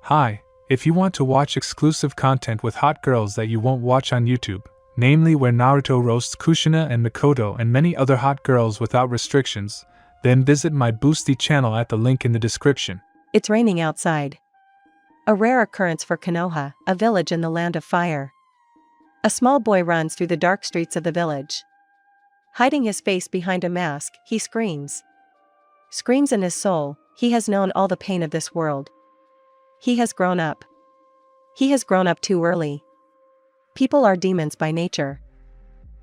Hi, if you want to watch exclusive content with hot girls that you won't watch on YouTube, namely where Naruto roasts Kushina and Mikoto and many other hot girls without restrictions, then visit my Boosty channel at the link in the description. It's raining outside. A rare occurrence for Konoha, a village in the land of fire. A small boy runs through the dark streets of the village. Hiding his face behind a mask, he screams. Screams in his soul, he has known all the pain of this world. He has grown up. He has grown up too early. People are demons by nature.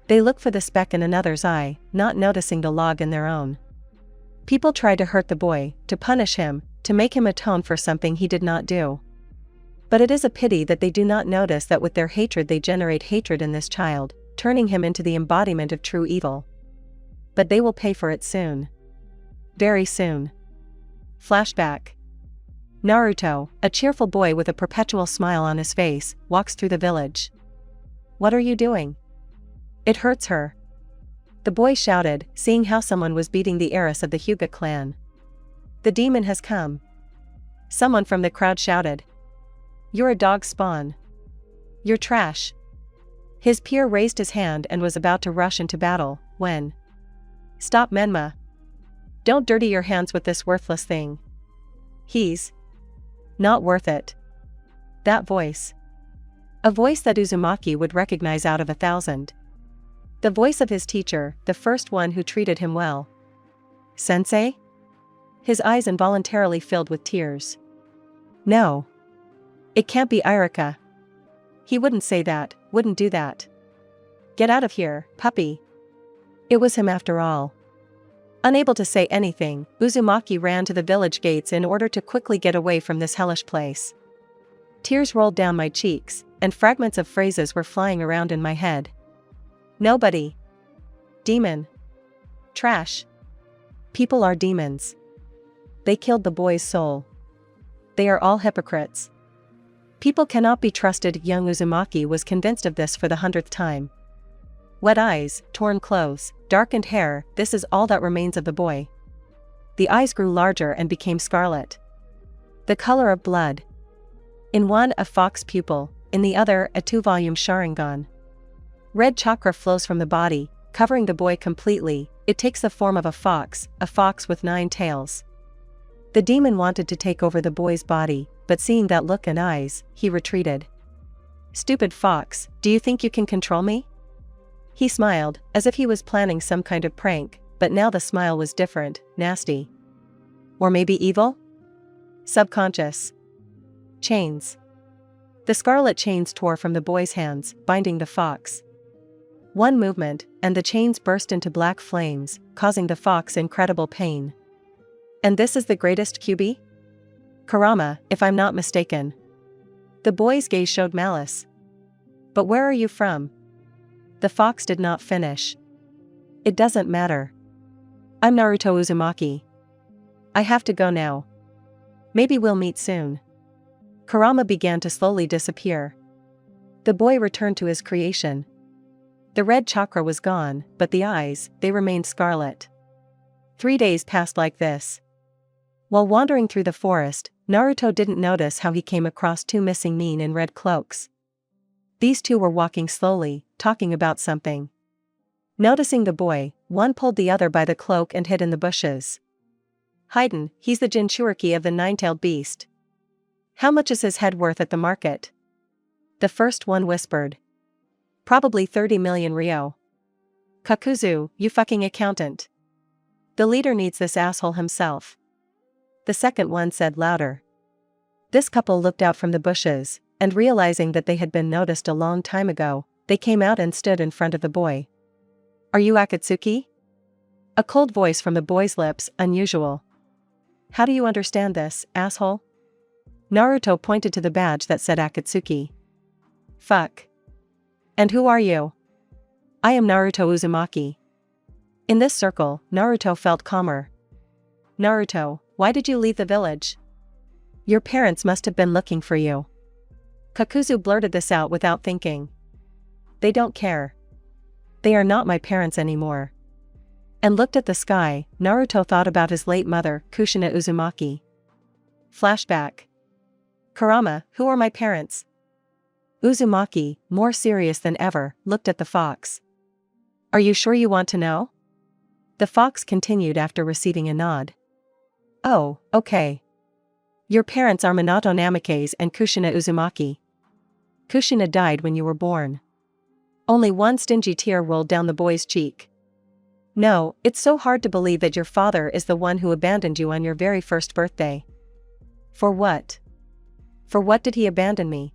They look for the speck in another's eye, not noticing the log in their own. People try to hurt the boy, to punish him, to make him atone for something he did not do. But it is a pity that they do not notice that with their hatred they generate hatred in this child, turning him into the embodiment of true evil. But they will pay for it soon. Very soon. Flashback. Naruto, a cheerful boy with a perpetual smile on his face, walks through the village. "What are you doing? It hurts her," the boy shouted, seeing how someone was beating the heiress of the Hyuga clan. "The demon has come." Someone from the crowd shouted. "You're a dog spawn. You're trash." His peer raised his hand and was about to rush into battle, when... "Stop, Menma. Don't dirty your hands with this worthless thing. He's not worth it." That voice. A voice that Uzumaki would recognize out of 1,000. The voice of his teacher, the first one who treated him well. "Sensei?" His eyes involuntarily filled with tears. No. It can't be Irika. He wouldn't say that, wouldn't do that. "Get out of here, puppy." It was him after all. Unable to say anything, Uzumaki ran to the village gates in order to quickly get away from this hellish place. Tears rolled down my cheeks, and fragments of phrases were flying around in my head. Nobody. Demon. Trash. People are demons. They killed the boy's soul. They are all hypocrites. People cannot be trusted. Young Uzumaki was convinced of this for the 100th time. Wet eyes, torn clothes, darkened hair, this is all that remains of the boy. The eyes grew larger and became scarlet. The color of blood. In one a fox pupil, in the other a 2-volume Sharingan. Red chakra flows from the body, covering the boy completely. It takes the form of a fox with 9 tails. The demon wanted to take over the boy's body, but seeing that look and eyes, he retreated. "Stupid fox, do you think you can control me?" He smiled, as if he was planning some kind of prank, but now the smile was different, nasty. Or maybe evil? Subconscious. Chains. The scarlet chains tore from the boy's hands, binding the fox. One movement, and the chains burst into black flames, causing the fox incredible pain. And this is the greatest Kyuubi? Kurama, if I'm not mistaken. The boy's gaze showed malice. But where are you from? The fox did not finish. It doesn't matter. I'm Naruto Uzumaki. I have to go now. Maybe we'll meet soon. Kurama began to slowly disappear. The boy returned to his creation. The red chakra was gone, but the eyes, they remained scarlet. 3 days passed like this. While wandering through the forest, Naruto didn't notice how he came across 2 missing men in red cloaks. These 2 were walking slowly, talking about something. Noticing the boy, one pulled the other by the cloak and hid in the bushes. "Hiden, he's the Jinchuriki of the 9-tailed beast. How much is his head worth at the market?" The first one whispered. "Probably 30 million ryo." "Kakuzu, you fucking accountant. The leader needs this asshole himself." The second one said louder. This couple looked out from the bushes, and realizing that they had been noticed a long time ago, they came out and stood in front of the boy. "Are you Akatsuki?" A cold voice from the boy's lips, unusual. "How do you understand this, asshole?" Naruto pointed to the badge that said Akatsuki. "Fuck. And who are you?" "I am Naruto Uzumaki." In this circle, Naruto felt calmer. "Naruto, why did you leave the village? Your parents must have been looking for you." Kakuzu blurted this out without thinking. "They don't care. They are not my parents anymore." And looked at the sky. Naruto thought about his late mother, Kushina Uzumaki. Flashback. Kurama, who are my parents? Uzumaki, more serious than ever, looked at the fox. Are you sure you want to know? The fox continued after receiving a nod. Oh, okay. Your parents are Minato Namikaze and Kushina Uzumaki. Kushina died when you were born. Only one stingy tear rolled down the boy's cheek. No, it's so hard to believe that your father is the one who abandoned you on your very first birthday. For what? For what did he abandon me?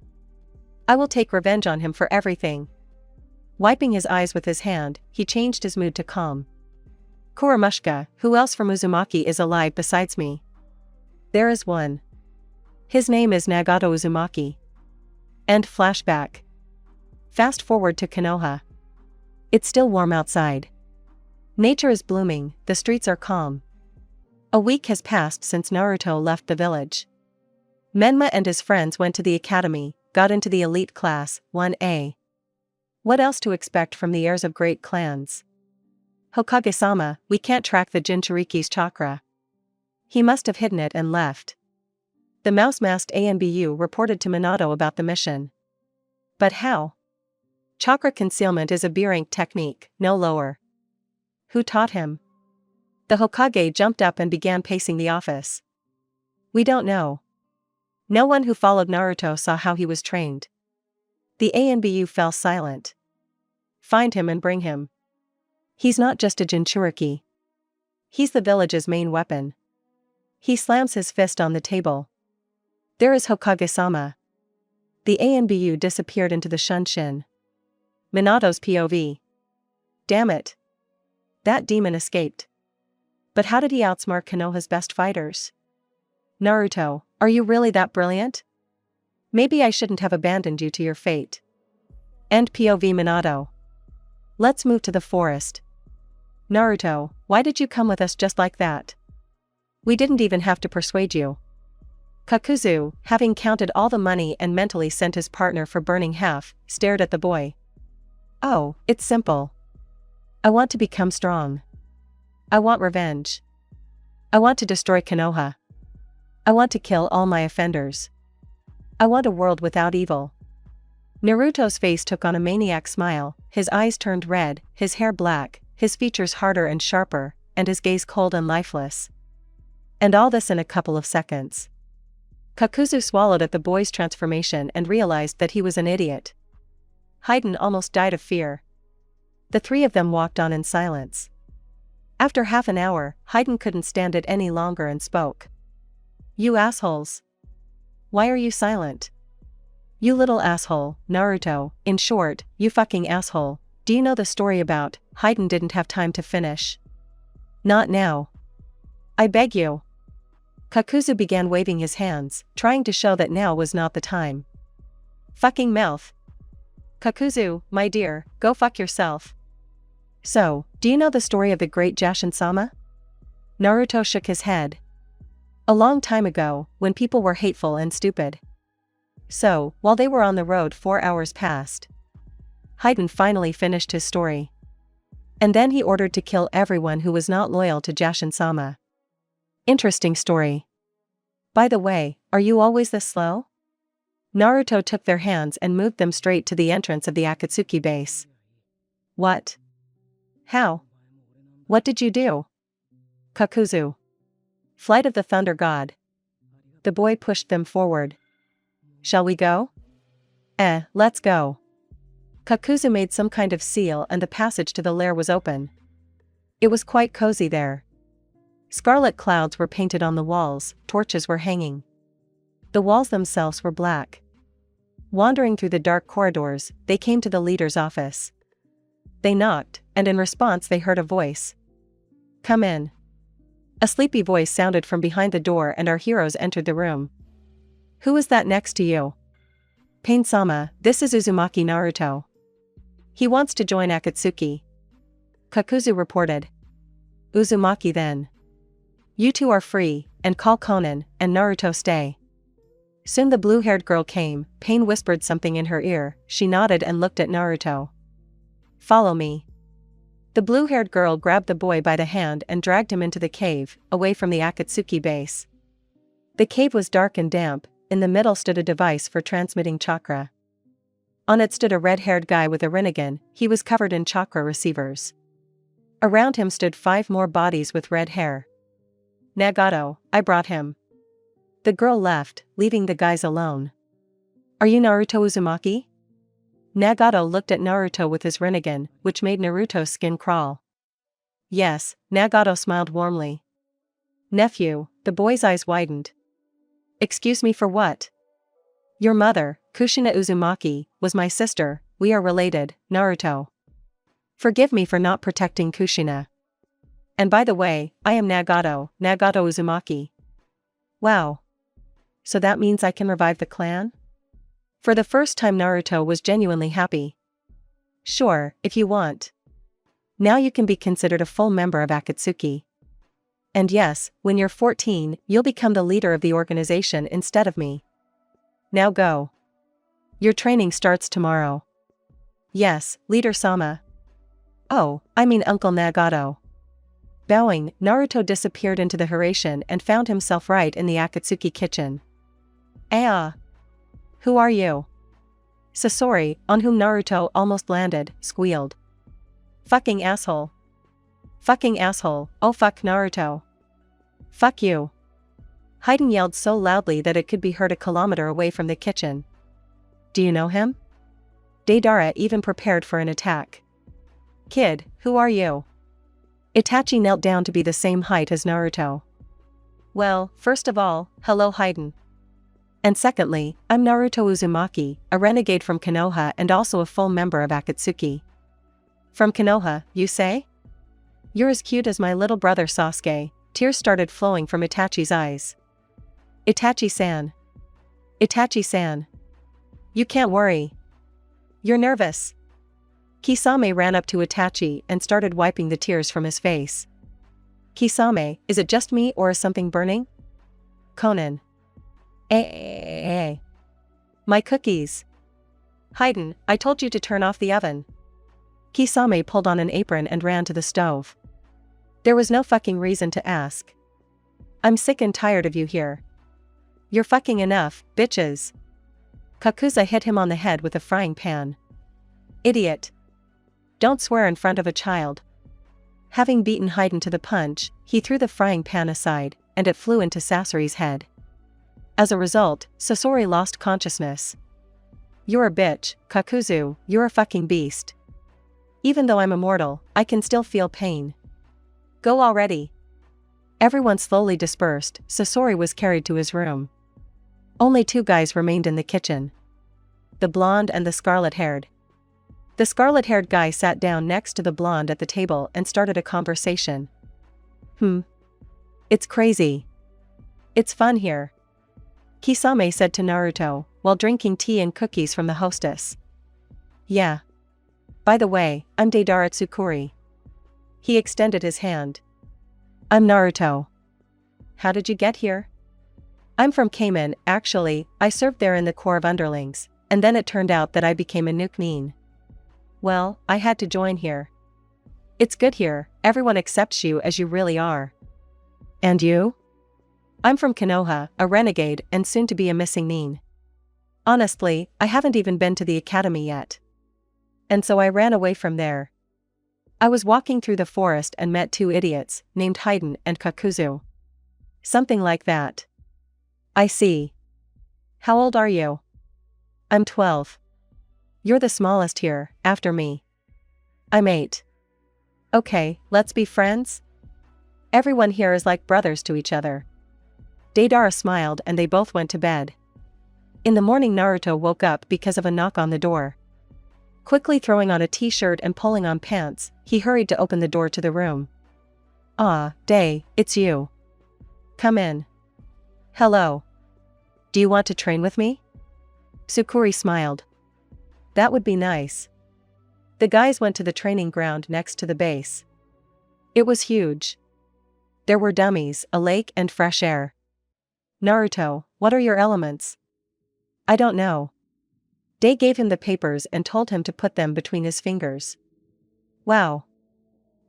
I will take revenge on him for everything. Wiping his eyes with his hand, he changed his mood to calm. Kuramushka, who else from Uzumaki is alive besides me? There is one. His name is Nagato Uzumaki. End flashback. Fast forward to Konoha. It's still warm outside. Nature is blooming, the streets are calm. A week has passed since Naruto left the village. Menma and his friends went to the academy, got into the elite class, 1A. What else to expect from the heirs of great clans? Hokage-sama, we can't track the Jinchuriki's chakra. He must have hidden it and left. The mouse-masked ANBU reported to Minato about the mission. But how? Chakra concealment is a B-rank technique, no lower. Who taught him? The Hokage jumped up and began pacing the office. We don't know. No one who followed Naruto saw how he was trained. The ANBU fell silent. Find him and bring him. He's not just a Jinchuriki. He's the village's main weapon. He slams his fist on the table. There is Hokage-sama. The ANBU disappeared into the Shunshin. Minato's POV. Damn it. That demon escaped. But how did he outsmart Konoha's best fighters? Naruto, are you really that brilliant? Maybe I shouldn't have abandoned you to your fate. End POV Minato. Let's move to the forest. Naruto, why did you come with us just like that? We didn't even have to persuade you. Kakuzu, having counted all the money and mentally sent his partner for burning half, stared at the boy. Oh, it's simple. I want to become strong. I want revenge. I want to destroy Konoha. I want to kill all my offenders. I want a world without evil. Naruto's face took on a maniac smile, his eyes turned red, his hair black, his features harder and sharper, and his gaze cold and lifeless. And all this in a couple of seconds. Kakuzu swallowed at the boy's transformation and realized that he was an idiot. Haiden almost died of fear. The three of them walked on in silence. After half an hour, Haiden couldn't stand it any longer and spoke. You assholes. Why are you silent? You little asshole, Naruto, in short, you fucking asshole. Do you know the story about? Haiden didn't have time to finish. Not now. I beg you. Kakuzu began waving his hands, trying to show that now was not the time. Fucking mouth. Kakuzu, my dear, go fuck yourself. So, do you know the story of the great Jashin-sama? Naruto shook his head. A long time ago, when people were hateful and stupid. So, while they were on the road 4 hours passed. Haiden finally finished his story. And then he ordered to kill everyone who was not loyal to Jashin-sama. Interesting story. By the way, are you always this slow? Naruto took their hands and moved them straight to the entrance of the Akatsuki base. What? How? What did you do? Kakuzu. Flight of the Thunder God. The boy pushed them forward. Shall we go? Let's go. Kakuzu made some kind of seal and the passage to the lair was open. It was quite cozy there. Scarlet clouds were painted on the walls, torches were hanging. The walls themselves were black. Wandering through the dark corridors, they came to the leader's office. They knocked, and in response they heard a voice. Come in. A sleepy voice sounded from behind the door and our heroes entered the room. Who is that next to you? Pain-sama, this is Uzumaki Naruto. He wants to join Akatsuki. Kakuzu reported. Uzumaki then. You two are free, and call Konan, and Naruto stay. Soon the blue-haired girl came, Pain whispered something in her ear, she nodded and looked at Naruto. Follow me. The blue-haired girl grabbed the boy by the hand and dragged him into the cave, away from the Akatsuki base. The cave was dark and damp, In the middle stood a device for transmitting chakra. On it stood a red-haired guy with a rinnegan. He was covered in chakra receivers. Around him stood 5 more bodies with red hair. Nagato, I brought him. The girl left, leaving the guys alone. Are you Naruto Uzumaki? Nagato looked at Naruto with his rinnegan, which made Naruto's skin crawl. Yes, Nagato smiled warmly. Nephew, the boy's eyes widened. Excuse me for what? Your mother, Kushina Uzumaki, was my sister. We are related, Naruto. Forgive me for not protecting Kushina. And by the way, I am Nagato Uzumaki. Wow. So that means I can revive the clan? For the first time Naruto was genuinely happy. Sure, if you want. Now you can be considered a full member of Akatsuki. And yes, when you're 14, you'll become the leader of the organization instead of me. Now go. Your training starts tomorrow. Yes, Leader Sama. Oh, I mean Uncle Nagato. Bowing, Naruto disappeared into the Hiraishin and found himself right in the Akatsuki kitchen. Who are you? Sasori, on whom Naruto almost landed, squealed. Fucking asshole. Fucking asshole, oh fuck Naruto. Fuck you. Hayden yelled so loudly that it could be heard a kilometer away from the kitchen. Do you know him? Deidara even prepared for an attack. Kid, who are you? Itachi knelt down to be the same height as Naruto. Well, first of all, hello Hayden. And secondly, I'm Naruto Uzumaki, a renegade from Konoha and also a full member of Akatsuki. From Konoha, you say? You're as cute as my little brother Sasuke. Tears started flowing from Itachi's eyes. Itachi-san. Itachi-san. You can't worry. You're nervous. Kisame ran up to Itachi and started wiping the tears from his face. Kisame, is it just me or is something burning? Conan. My cookies. Hayden, I told you to turn off the oven. Kisame pulled on an apron and ran to the stove. There was no fucking reason to ask. I'm sick and tired of you here. You're fucking enough, bitches. Kakuza hit him on the head with a frying pan. Idiot. Don't swear in front of a child. Having beaten Hayden to the punch, he threw the frying pan aside, and it flew into Sasori's head. As a result, Sasori lost consciousness. You're a bitch, Kakuzu, you're a fucking beast. Even though I'm immortal, I can still feel pain. Go already. Everyone slowly dispersed. Sasori was carried to his room. Only 2 guys remained in the kitchen. The blonde and the scarlet-haired. The scarlet-haired guy sat down next to the blonde at the table and started a conversation. It's crazy. It's fun here. Kisame said to Naruto, while drinking tea and cookies from the hostess. Yeah. By the way, I'm Deidara Tsukuri. He extended his hand. I'm Naruto. How did you get here? I'm from Cayman. Actually, I served there in the Corps of Underlings, and then it turned out that I became a nuke. Well, I had to join here. It's good here, everyone accepts you as you really are. And you? I'm from Konoha, a renegade and soon to be a missing nin. Honestly, I haven't even been to the academy yet. And so I ran away from there. I was walking through the forest and met 2 idiots, named Hayden and Kakuzu. Something like that. I see. How old are you? I'm 12. You're the smallest here, after me. I'm 8. Okay, let's be friends? Everyone here is like brothers to each other. Deidara smiled and they both went to bed. In the morning Naruto woke up because of a knock on the door. Quickly throwing on a t-shirt and pulling on pants, he hurried to open the door to the room. Ah, Day, it's you. Come in. Hello. Do you want to train with me? Tsukuri smiled. That would be nice. The guys went to the training ground next to the base. It was huge. There were dummies, a lake and fresh air. Naruto, what are your elements? I don't know. Day gave him the papers and told him to put them between his fingers. Wow.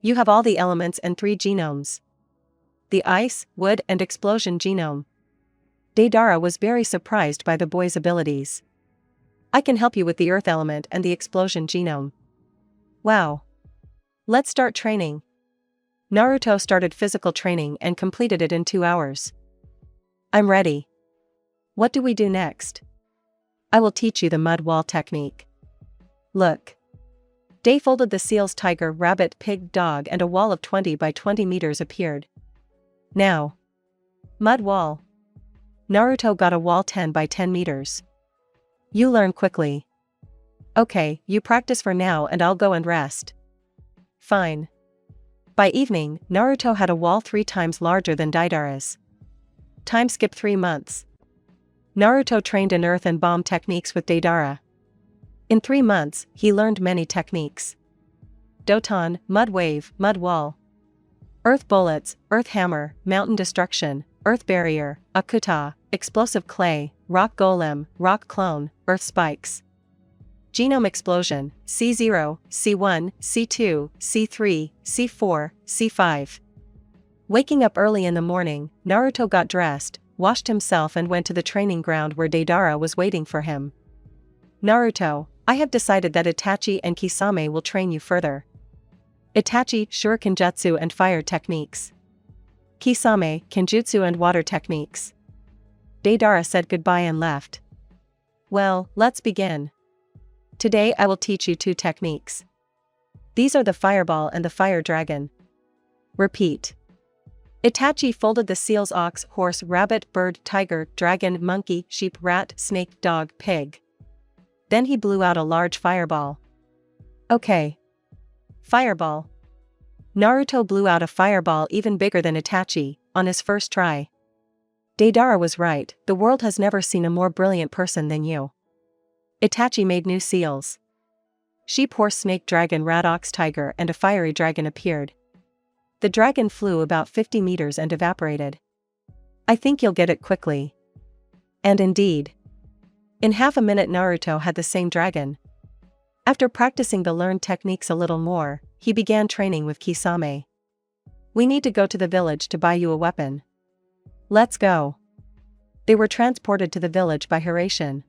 You have all the elements and 3 genomes. The ice, wood and explosion genome. Deidara was very surprised by the boy's abilities. I can help you with the earth element and the explosion genome. Wow. Let's start training. Naruto started physical training and completed it in 2 hours. I'm ready. What do we do next? I will teach you the mud wall technique. Look. Day folded the seals, tiger, rabbit, pig, dog, and a wall of 20 by 20 meters appeared. Now. Mud wall. Naruto got a wall 10 by 10 meters. You learn quickly. Okay, you practice for now and I'll go and rest. Fine. By evening, Naruto had a wall 3 times larger than Deidara's. Time skip 3 months. Naruto trained in earth and bomb techniques with Deidara. In 3 months, he learned many techniques. Doton, mud wave, mud wall. Earth bullets, earth hammer, mountain destruction, earth barrier, akuta, explosive clay, rock golem, rock clone, earth spikes. Genome explosion, C0, C1, C2, C3, C4, C5. Waking up early in the morning, Naruto got dressed, washed himself and went to the training ground where Deidara was waiting for him. Naruto, I have decided that Itachi and Kisame will train you further. Itachi, shuriken jutsu and fire techniques. Kisame, kenjutsu and water techniques. Deidara said goodbye and left. Well, let's begin. Today I will teach you 2 techniques. These are the fireball and the fire dragon. Repeat. Itachi folded the seals, ox, horse, rabbit, bird, tiger, dragon, monkey, sheep, rat, snake, dog, pig. Then he blew out a large fireball. Okay. Fireball. Naruto blew out a fireball even bigger than Itachi, on his first try. Deidara was right, the world has never seen a more brilliant person than you. Itachi made new seals. Sheep, horse, snake, dragon, rat, ox, tiger, and a fiery dragon appeared. The dragon flew about 50 meters and evaporated. I think you'll get it quickly. And indeed. In half a minute Naruto had the same dragon. After practicing the learned techniques a little more, he began training with Kisame. We need to go to the village to buy you a weapon. Let's go. They were transported to the village by Hiraition.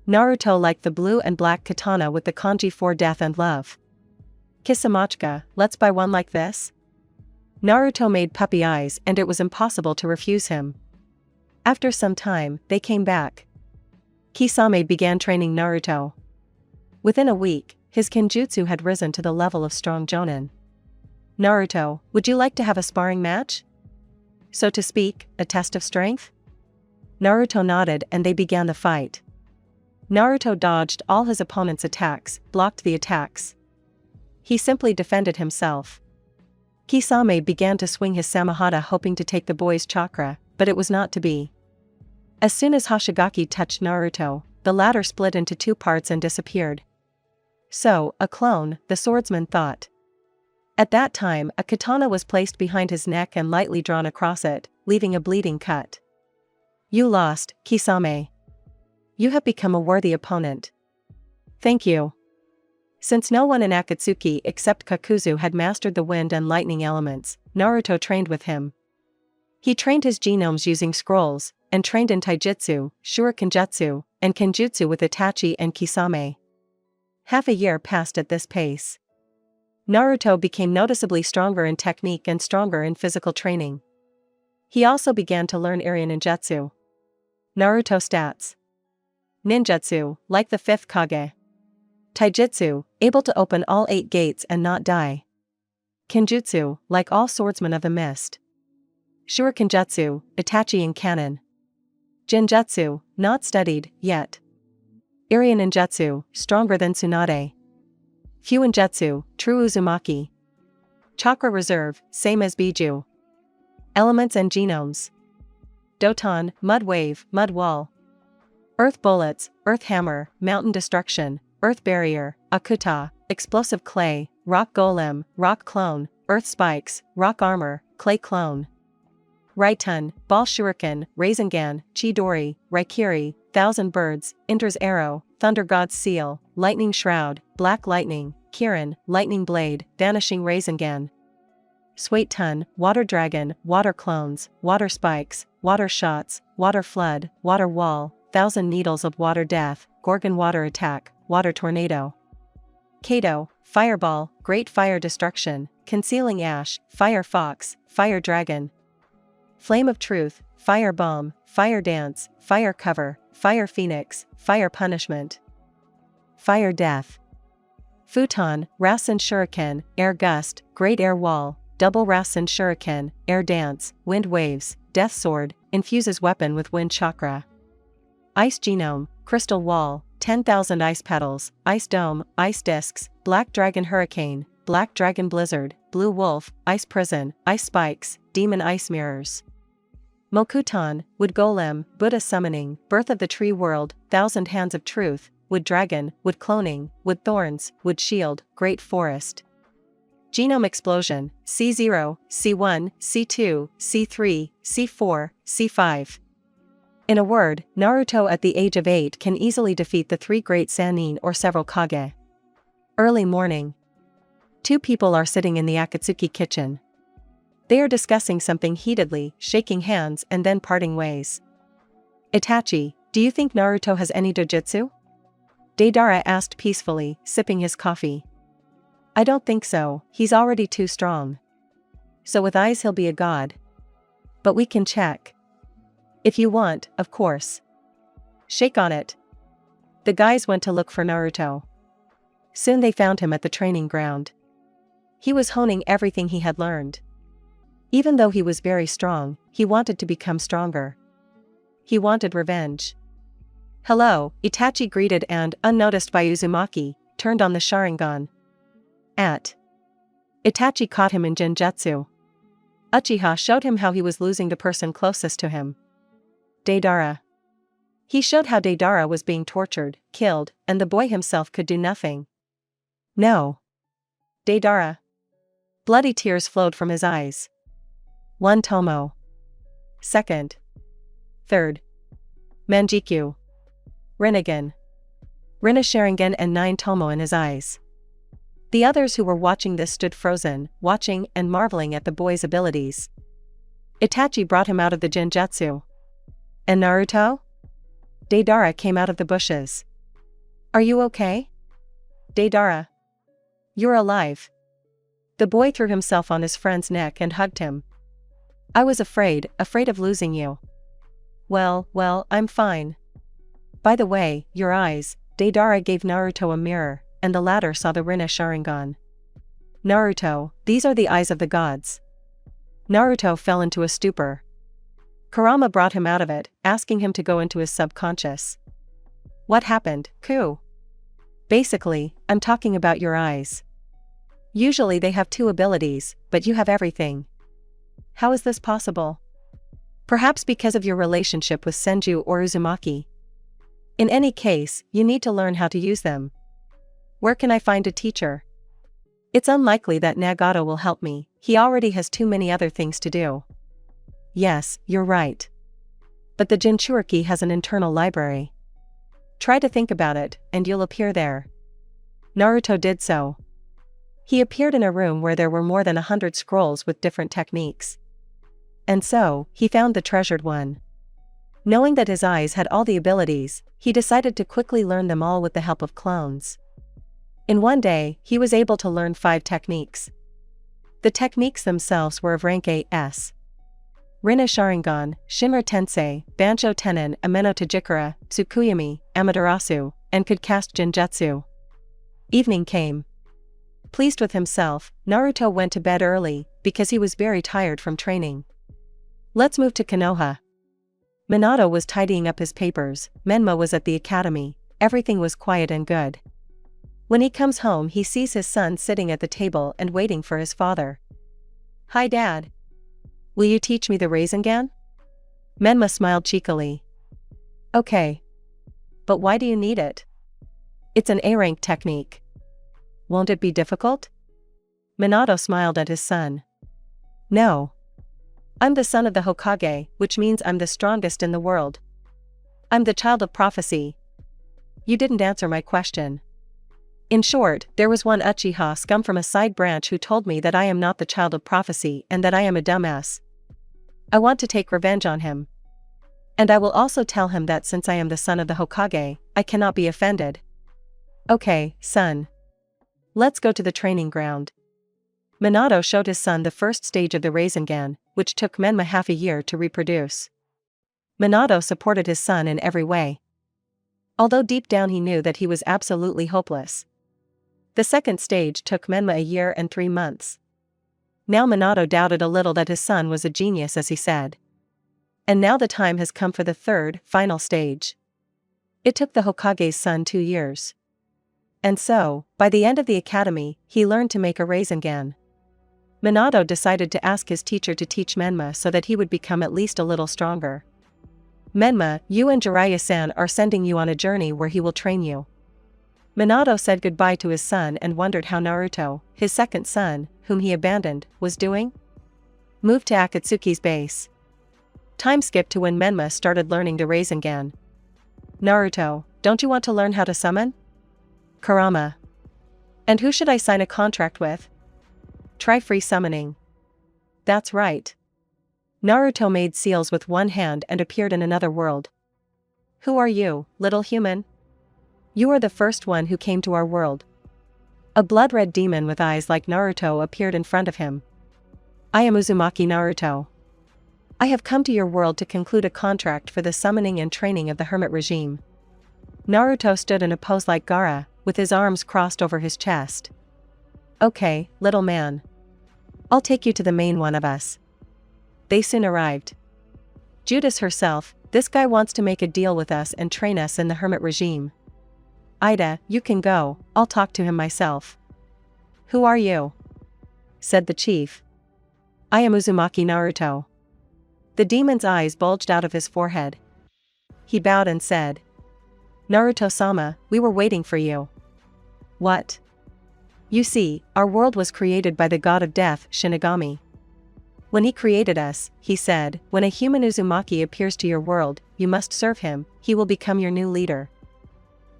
Naruto liked the blue and black katana with the kanji for death and love. Kisamachi, let's buy one like this? Naruto made puppy eyes and it was impossible to refuse him. After some time, they came back. Kisame began training Naruto. Within a week, his kenjutsu had risen to the level of strong jonin. Naruto, would you like to have a sparring match? So to speak, a test of strength? Naruto nodded and they began the fight. Naruto dodged all his opponent's attacks, blocked the attacks. He simply defended himself. Kisame began to swing his samahata hoping to take the boy's chakra, but it was not to be. As soon as Hoshigaki touched Naruto, the latter split into 2 parts and disappeared. So, a clone, the swordsman thought. At that time, a katana was placed behind his neck and lightly drawn across it, leaving a bleeding cut. You lost, Kisame. You have become a worthy opponent. Thank you. Since no one in Akatsuki except Kakuzu had mastered the wind and lightning elements, Naruto trained with him. He trained his genomes using scrolls, and trained in taijutsu, shurikenjutsu, and kenjutsu with Itachi and Kisame. Half a year passed at this pace. Naruto became noticeably stronger in technique and stronger in physical training. He also began to learn area ninjutsu. Naruto stats. Ninjutsu, like the 5th Kage. Taijutsu, able to open all 8 gates and not die. Kenjutsu, like all swordsmen of the mist. Shurikenjutsu, Itachi in canon. Jinjutsu, not studied, yet. Area ninjutsu, stronger than Tsunade. Fuinjutsu, true Uzumaki. Chakra reserve, same as Biju. Elements and genomes. Doton, mud wave, mud wall. Earth bullets, earth hammer, mountain destruction, earth barrier, akuta, explosive clay, rock golem, rock clone, earth spikes, rock armor, clay clone. Raitun, ball shuriken, Rasengan, Chidori, Raikiri, thousand birds, Indra's arrow, thunder god's seal, lightning shroud, black lightning, Kirin, lightning blade, vanishing Rasengan. Suetun, water dragon, water clones, water spikes, water shots, water flood, water wall, thousand needles of water death, gorgon water attack, water tornado. Kato, fireball, great fire destruction, concealing ash, fire fox, fire dragon. Flame of truth, fire bomb, fire dance, fire cover, fire phoenix, fire punishment. Fire death. Futon, Rasen shuriken, air gust, great air wall, double Rasen shuriken, air dance, wind waves, death sword, infuses weapon with wind chakra. Ice genome, crystal wall, 10,000 ice petals, ice dome, ice discs, black dragon hurricane, black dragon blizzard, blue wolf, ice prison, ice spikes, demon ice mirrors. Mokuton, wood golem, Buddha summoning, birth of the tree world, thousand hands of truth, wood dragon, wood cloning, wood thorns, wood shield, great forest. Genome explosion, C0, C1, C2, C3, C4, C5. In a word, Naruto at the age of 8 can easily defeat the 3 great Sannin or several Kage. Early morning. 2 people are sitting in the Akatsuki kitchen. They are discussing something heatedly, shaking hands and then parting ways. Itachi, do you think Naruto has any dojutsu? Deidara asked peacefully, sipping his coffee. I don't think so, he's already too strong. So with eyes he'll be a god. But we can check. If you want, of course. Shake on it. The guys went to look for Naruto. Soon they found him at the training ground. He was honing everything he had learned. Even though he was very strong, he wanted to become stronger. He wanted revenge. Hello, Itachi greeted and, unnoticed by Uzumaki, turned on the Sharingan. Itachi caught him in Genjutsu. Uchiha showed him how he was losing the person closest to him. Deidara. He showed how Deidara was being tortured, killed, and the boy himself could do nothing. No. Deidara. Bloody tears flowed from his eyes. 1 Tomo. 2nd. 3rd. Manjiku. Rinnegan. Rinne Sharingan and 9 Tomo in his eyes. The others who were watching this stood frozen, watching and marveling at the boy's abilities. Itachi brought him out of the Genjutsu. And Naruto? Deidara came out of the bushes. Are you okay? Deidara. You're alive. The boy threw himself on his friend's neck and hugged him. I was afraid of losing you. Well, I'm fine. By the way, your eyes, Deidara gave Naruto a mirror, and the latter saw the Rinne Sharingan. Naruto, these are the eyes of the gods. Naruto fell into a stupor. Kurama brought him out of it, asking him to go into his subconscious. What happened, Ku? Basically, I'm talking about your eyes. Usually they have 2 abilities, but you have everything. How is this possible? Perhaps because of your relationship with Senju or Uzumaki. In any case, you need to learn how to use them. Where can I find a teacher? It's unlikely that Nagato will help me, he already has too many other things to do. Yes, you're right. But the Jinchuriki has an internal library. Try to think about it, and you'll appear there. Naruto did so. He appeared in a room where there were more than 100 scrolls with different techniques. And so, he found the treasured one. Knowing that his eyes had all the abilities, he decided to quickly learn them all with the help of clones. In one day, he was able to learn 5 techniques. The techniques themselves were of rank AS. Rinne Sharingan, Shimmer Tensei, Banjo Tenin, Ameno Tajikura, Tsukuyami, Amaterasu, and could cast Genjutsu. Evening came. Pleased with himself, Naruto went to bed early, because he was very tired from training. Let's move to Konoha. Minato was tidying up his papers, Menma was at the academy, everything was quiet and good. When he comes home he sees his son sitting at the table and waiting for his father. Hi Dad. Will you teach me the Rasengan? Menma smiled cheekily. Okay. But why do you need it? It's an A-rank technique. Won't it be difficult? Minato smiled at his son. No. I'm the son of the Hokage, which means I'm the strongest in the world. I'm the child of prophecy. You didn't answer my question. In short, there was one Uchiha scum from a side branch who told me that I am not the child of prophecy and that I am a dumbass. I want to take revenge on him. And I will also tell him that since I am the son of the Hokage, I cannot be offended. Okay, son. Let's go to the training ground. Minato showed his son the first stage of the Rasengan, which took Menma half a year to reproduce. Minato supported his son in every way. Although deep down he knew that he was absolutely hopeless. The second stage took Menma a year and 3 months. Now Minato doubted a little that his son was a genius as he said. And now the time has come for the third, final stage. It took the Hokage's son 2 years. And so, by the end of the academy, he learned to make a Rasengan. Minato decided to ask his teacher to teach Menma so that he would become at least a little stronger. Menma, you and Jiraiya-san are sending you on a journey where he will train you. Minato said goodbye to his son and wondered how Naruto, his second son, whom he abandoned, was doing. Moved to Akatsuki's base. Time skipped to when Menma started learning the Rasengan. Naruto, don't you want to learn how to summon? Kurama. And who should I sign a contract with? Try free summoning. That's right. Naruto made seals with one hand and appeared in another world. Who are you, little human? You are the first one who came to our world. A blood-red demon with eyes like Naruto appeared in front of him. I am Uzumaki Naruto. I have come to your world to conclude a contract for the summoning and training of the hermit regime. Naruto stood in a pose like Gaara, with his arms crossed over his chest. Okay, little man. I'll take you to the main one of us. They soon arrived. Judas herself, this guy wants to make a deal with us and train us in the hermit regime. Ida, you can go, I'll talk to him myself. Who are you? Said the chief. I am Uzumaki Naruto. The demon's eyes bulged out of his forehead. He bowed and said, Naruto-sama, we were waiting for you. What? You see, our world was created by the god of death, Shinigami. When he created us, he said, when a human Uzumaki appears to your world, you must serve him, he will become your new leader.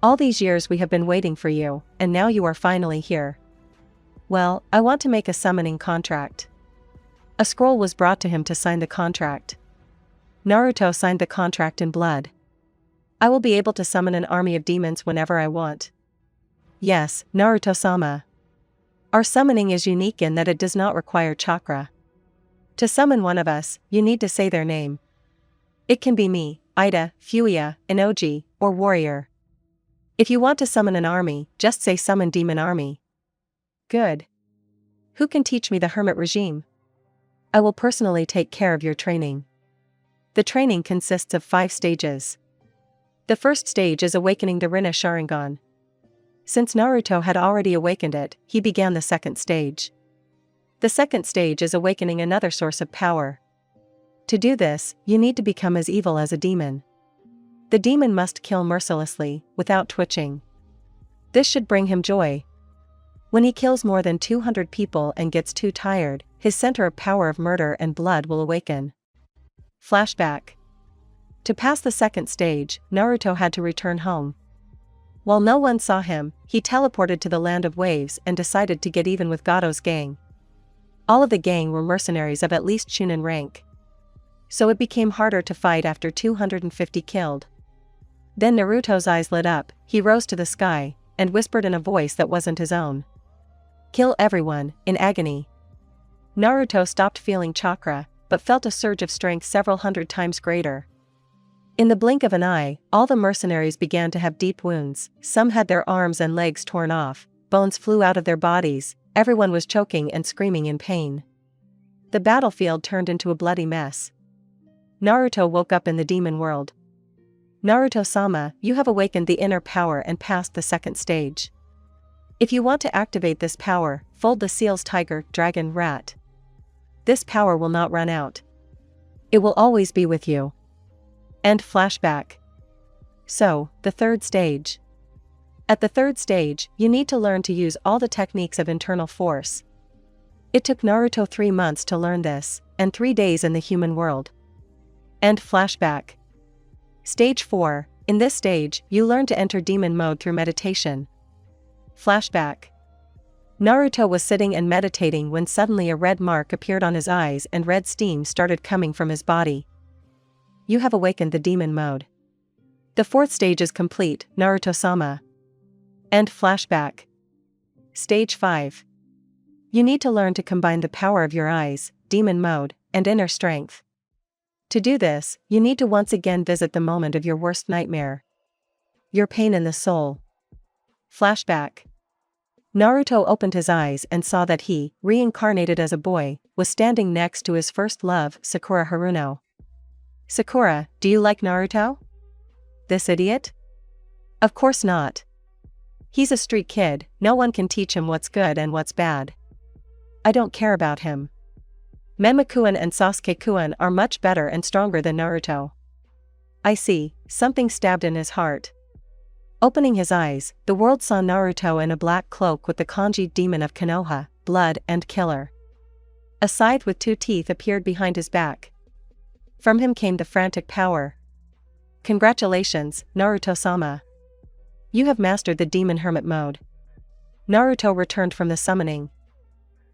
All these years we have been waiting for you, and now you are finally here. Well, I want to make a summoning contract. A scroll was brought to him to sign the contract. Naruto signed the contract in blood. I will be able to summon an army of demons whenever I want. Yes, Naruto-sama. Our summoning is unique in that it does not require chakra. To summon one of us, you need to say their name. It can be me, Ida, Fuia, Inoji, or Warrior. If you want to summon an army, just say summon demon army. Good. Who can teach me the hermit regime? I will personally take care of your training. The training consists of 5 stages. The first stage is awakening the Rinna Sharingan. Since Naruto had already awakened it, he began the second stage. The second stage is awakening another source of power. To do this, you need to become as evil as a demon. The demon must kill mercilessly, without twitching. This should bring him joy. When he kills more than 200 people and gets too tired, his center of power of murder and blood will awaken. Flashback. To pass the second stage, Naruto had to return home. While no one saw him, he teleported to the land of waves and decided to get even with Gato's gang. All of the gang were mercenaries of at least Chunin rank. So it became harder to fight after 250 killed. Then Naruto's eyes lit up, he rose to the sky, and whispered in a voice that wasn't his own. Kill everyone, in agony. Naruto stopped feeling chakra, but felt a surge of strength several hundred times greater. In the blink of an eye, all the mercenaries began to have deep wounds, some had their arms and legs torn off, bones flew out of their bodies, everyone was choking and screaming in pain. The battlefield turned into a bloody mess. Naruto woke up in the demon world. Naruto-sama, you have awakened the inner power and passed the second stage. If you want to activate this power, fold the seals tiger, dragon, rat. This power will not run out. It will always be with you. End flashback. So, the third stage. At the third stage, you need to learn to use all the techniques of internal force. It took Naruto 3 months to learn this, and 3 days in the human world. End flashback. Stage 4. In this stage, you learn to enter demon mode through meditation. Flashback. Naruto was sitting and meditating when suddenly a red mark appeared on his eyes and red steam started coming from his body. You have awakened the demon mode. The 4th stage is complete, Naruto-sama. End flashback. Stage 5. You need to learn to combine the power of your eyes, demon mode, and inner strength. To do this, you need to once again visit the moment of your worst nightmare. Your pain in the soul. Flashback. Naruto opened his eyes and saw that he, reincarnated as a boy, was standing next to his first love, Sakura Haruno. Sakura, do you like Naruto? This idiot? Of course not. He's a street kid, no one can teach him what's good and what's bad. I don't care about him. Menma-kun and Sasuke-kun are much better and stronger than Naruto. I see, something stabbed in his heart. Opening his eyes, the world saw Naruto in a black cloak with the kanji demon of Konoha, blood and killer. A scythe with 2 teeth appeared behind his back. From him came the frantic power. Congratulations, Naruto-sama. You have mastered the demon hermit mode. Naruto returned from the summoning.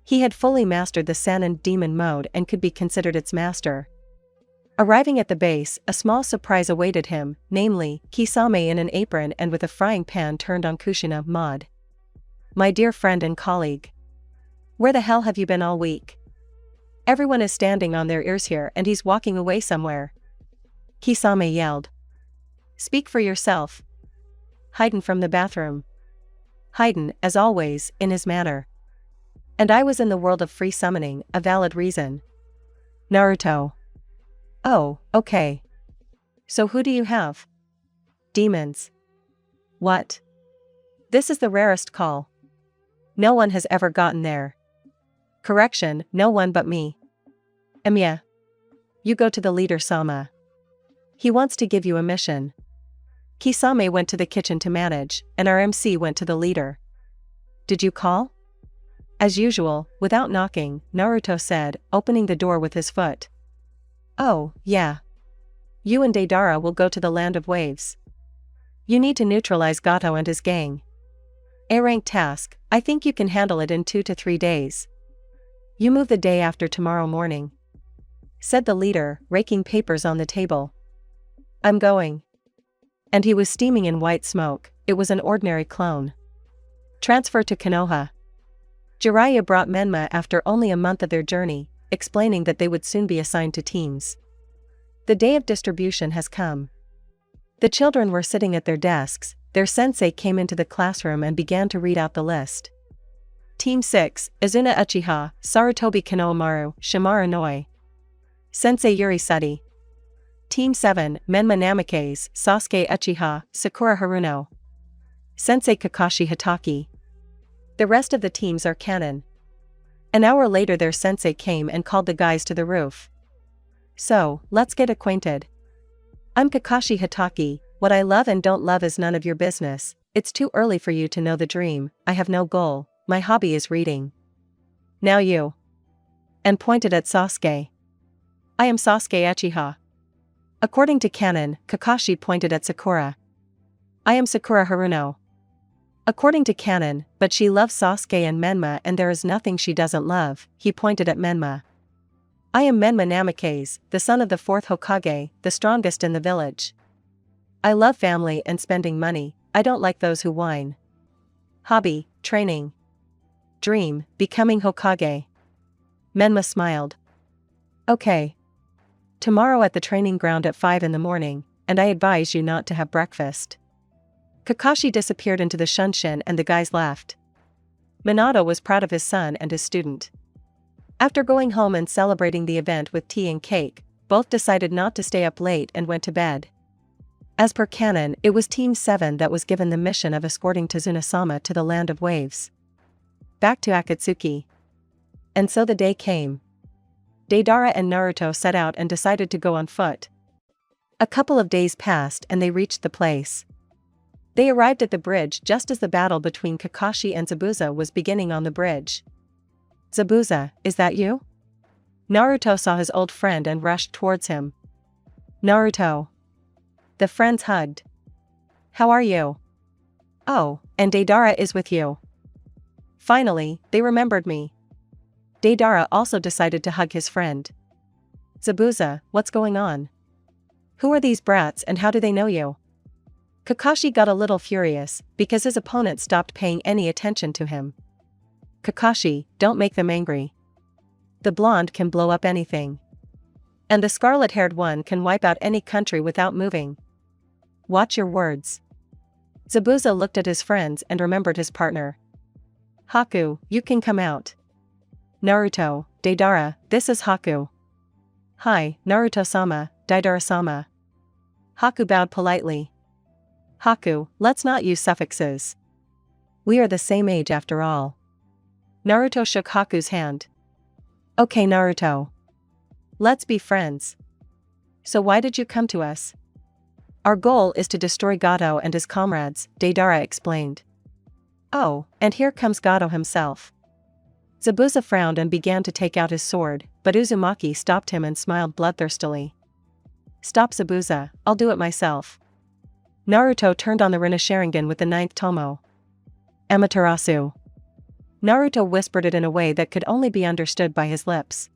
He had fully mastered the Sannin demon mode and could be considered its master. Arriving at the base, a small surprise awaited him, namely, Kisame in an apron and with a frying pan turned on Kushina mod. My dear friend and colleague. Where the hell have you been all week? Everyone is standing on their ears here and he's walking away somewhere. Kisame yelled. Speak for yourself. Hiden from the bathroom. Hiden, as always, in his manner. And I was in the world of free summoning, a valid reason. Naruto. Oh, okay. So who do you have? Demons. What? This is the rarest call. No one has ever gotten there. Correction, no one but me. Emiya. You go to the leader Sama. He wants to give you a mission. Kisame went to the kitchen to manage, and our MC went to the leader. Did you call? As usual, without knocking, Naruto said, opening the door with his foot. Oh, yeah. You and Deidara will go to the Land of Waves. You need to neutralize Gato and his gang. A-rank task, I think you can handle it in 2 to 3 days. You move the day after tomorrow morning. Said the leader, raking papers on the table. I'm going. And he was steaming in white smoke, it was an ordinary clone. Transfer to Konoha. Jiraiya brought Menma after only a month of their journey, explaining that they would soon be assigned to teams. The day of distribution has come. The children were sitting at their desks, their sensei came into the classroom and began to read out the list. Team 6, Izuna Uchiha, Sarutobi Konohamaru, Shimara Noi. Sensei Yuri Sudi. Team 7, Menma Namikaze, Sasuke Uchiha, Sakura Haruno. Sensei Kakashi Hitaki. The rest of the teams are canon. An hour later their sensei came and called the guys to the roof. So, let's get acquainted. I'm Kakashi Hitaki, what I love and don't love is none of your business, it's too early for you to know the dream, I have no goal, my hobby is reading. Now you. And pointed at Sasuke. I am Sasuke Uchiha. According to canon, Kakashi pointed at Sakura. I am Sakura Haruno. According to canon, but she loves Sasuke and Menma and there is nothing she doesn't love, he pointed at Menma. I am Menma Namikaze, the son of the 4th Hokage, the strongest in the village. I love family and spending money, I don't like those who whine. Hobby, training. Dream, becoming Hokage. Menma smiled. Okay. Tomorrow at the training ground at 5 in the morning, and I advise you not to have breakfast. Kakashi disappeared into the shunshin and the guys laughed. Minato was proud of his son and his student. After going home and celebrating the event with tea and cake, both decided not to stay up late and went to bed. As per canon, it was Team 7 that was given the mission of escorting Tazuna-sama to the Land of Waves. Back to Akatsuki. And so the day came. Deidara and Naruto set out and decided to go on foot. A couple of days passed and they reached the place. They arrived at the bridge just as the battle between Kakashi and Zabuza was beginning on the bridge. Zabuza, is that you? Naruto saw his old friend and rushed towards him. Naruto. The friends hugged. How are you? Oh, and Deidara is with you. Finally, they remembered me. Deidara also decided to hug his friend. Zabuza, what's going on? Who are these brats and how do they know you? Kakashi got a little furious, because his opponent stopped paying any attention to him. Kakashi, don't make them angry. The blonde can blow up anything. And the scarlet-haired one can wipe out any country without moving. Watch your words. Zabuza looked at his friends and remembered his partner. Haku, you can come out. Naruto, Deidara, this is Haku. Hi, Naruto-sama, Deidara-sama. Haku bowed politely. Haku, let's not use suffixes. We are the same age after all. Naruto shook Haku's hand. Okay, Naruto. Let's be friends. So why did you come to us? Our goal is to destroy Gato and his comrades, Deidara explained. Oh, and here comes Gato himself. Zabuza frowned and began to take out his sword, but Uzumaki stopped him and smiled bloodthirstily. Stop, Zabuza, I'll do it myself. Naruto turned on the Rinne Sharingan with the 9th Tomo. Amaterasu. Naruto whispered it in a way that could only be understood by his lips.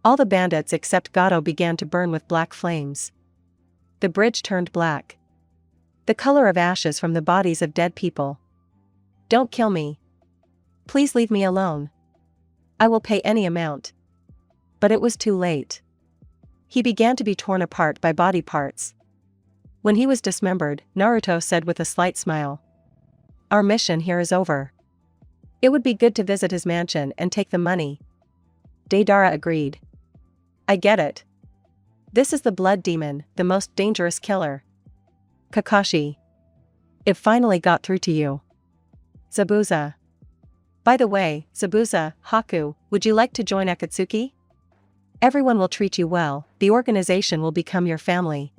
All the bandits except Gato began to burn with black flames. The bridge turned black. The color of ashes from the bodies of dead people. Don't kill me. Please leave me alone. I will pay any amount. But it was too late. He began to be torn apart by body parts. When he was dismembered, Naruto said with a slight smile. Our mission here is over. It would be good to visit his mansion and take the money. Deidara agreed. I get it. This is the blood demon, the most dangerous killer. Kakashi. It finally got through to you. Zabuza. By the way, Zabuza, Haku, would you like to join Akatsuki? Everyone will treat you well, the organization will become your family.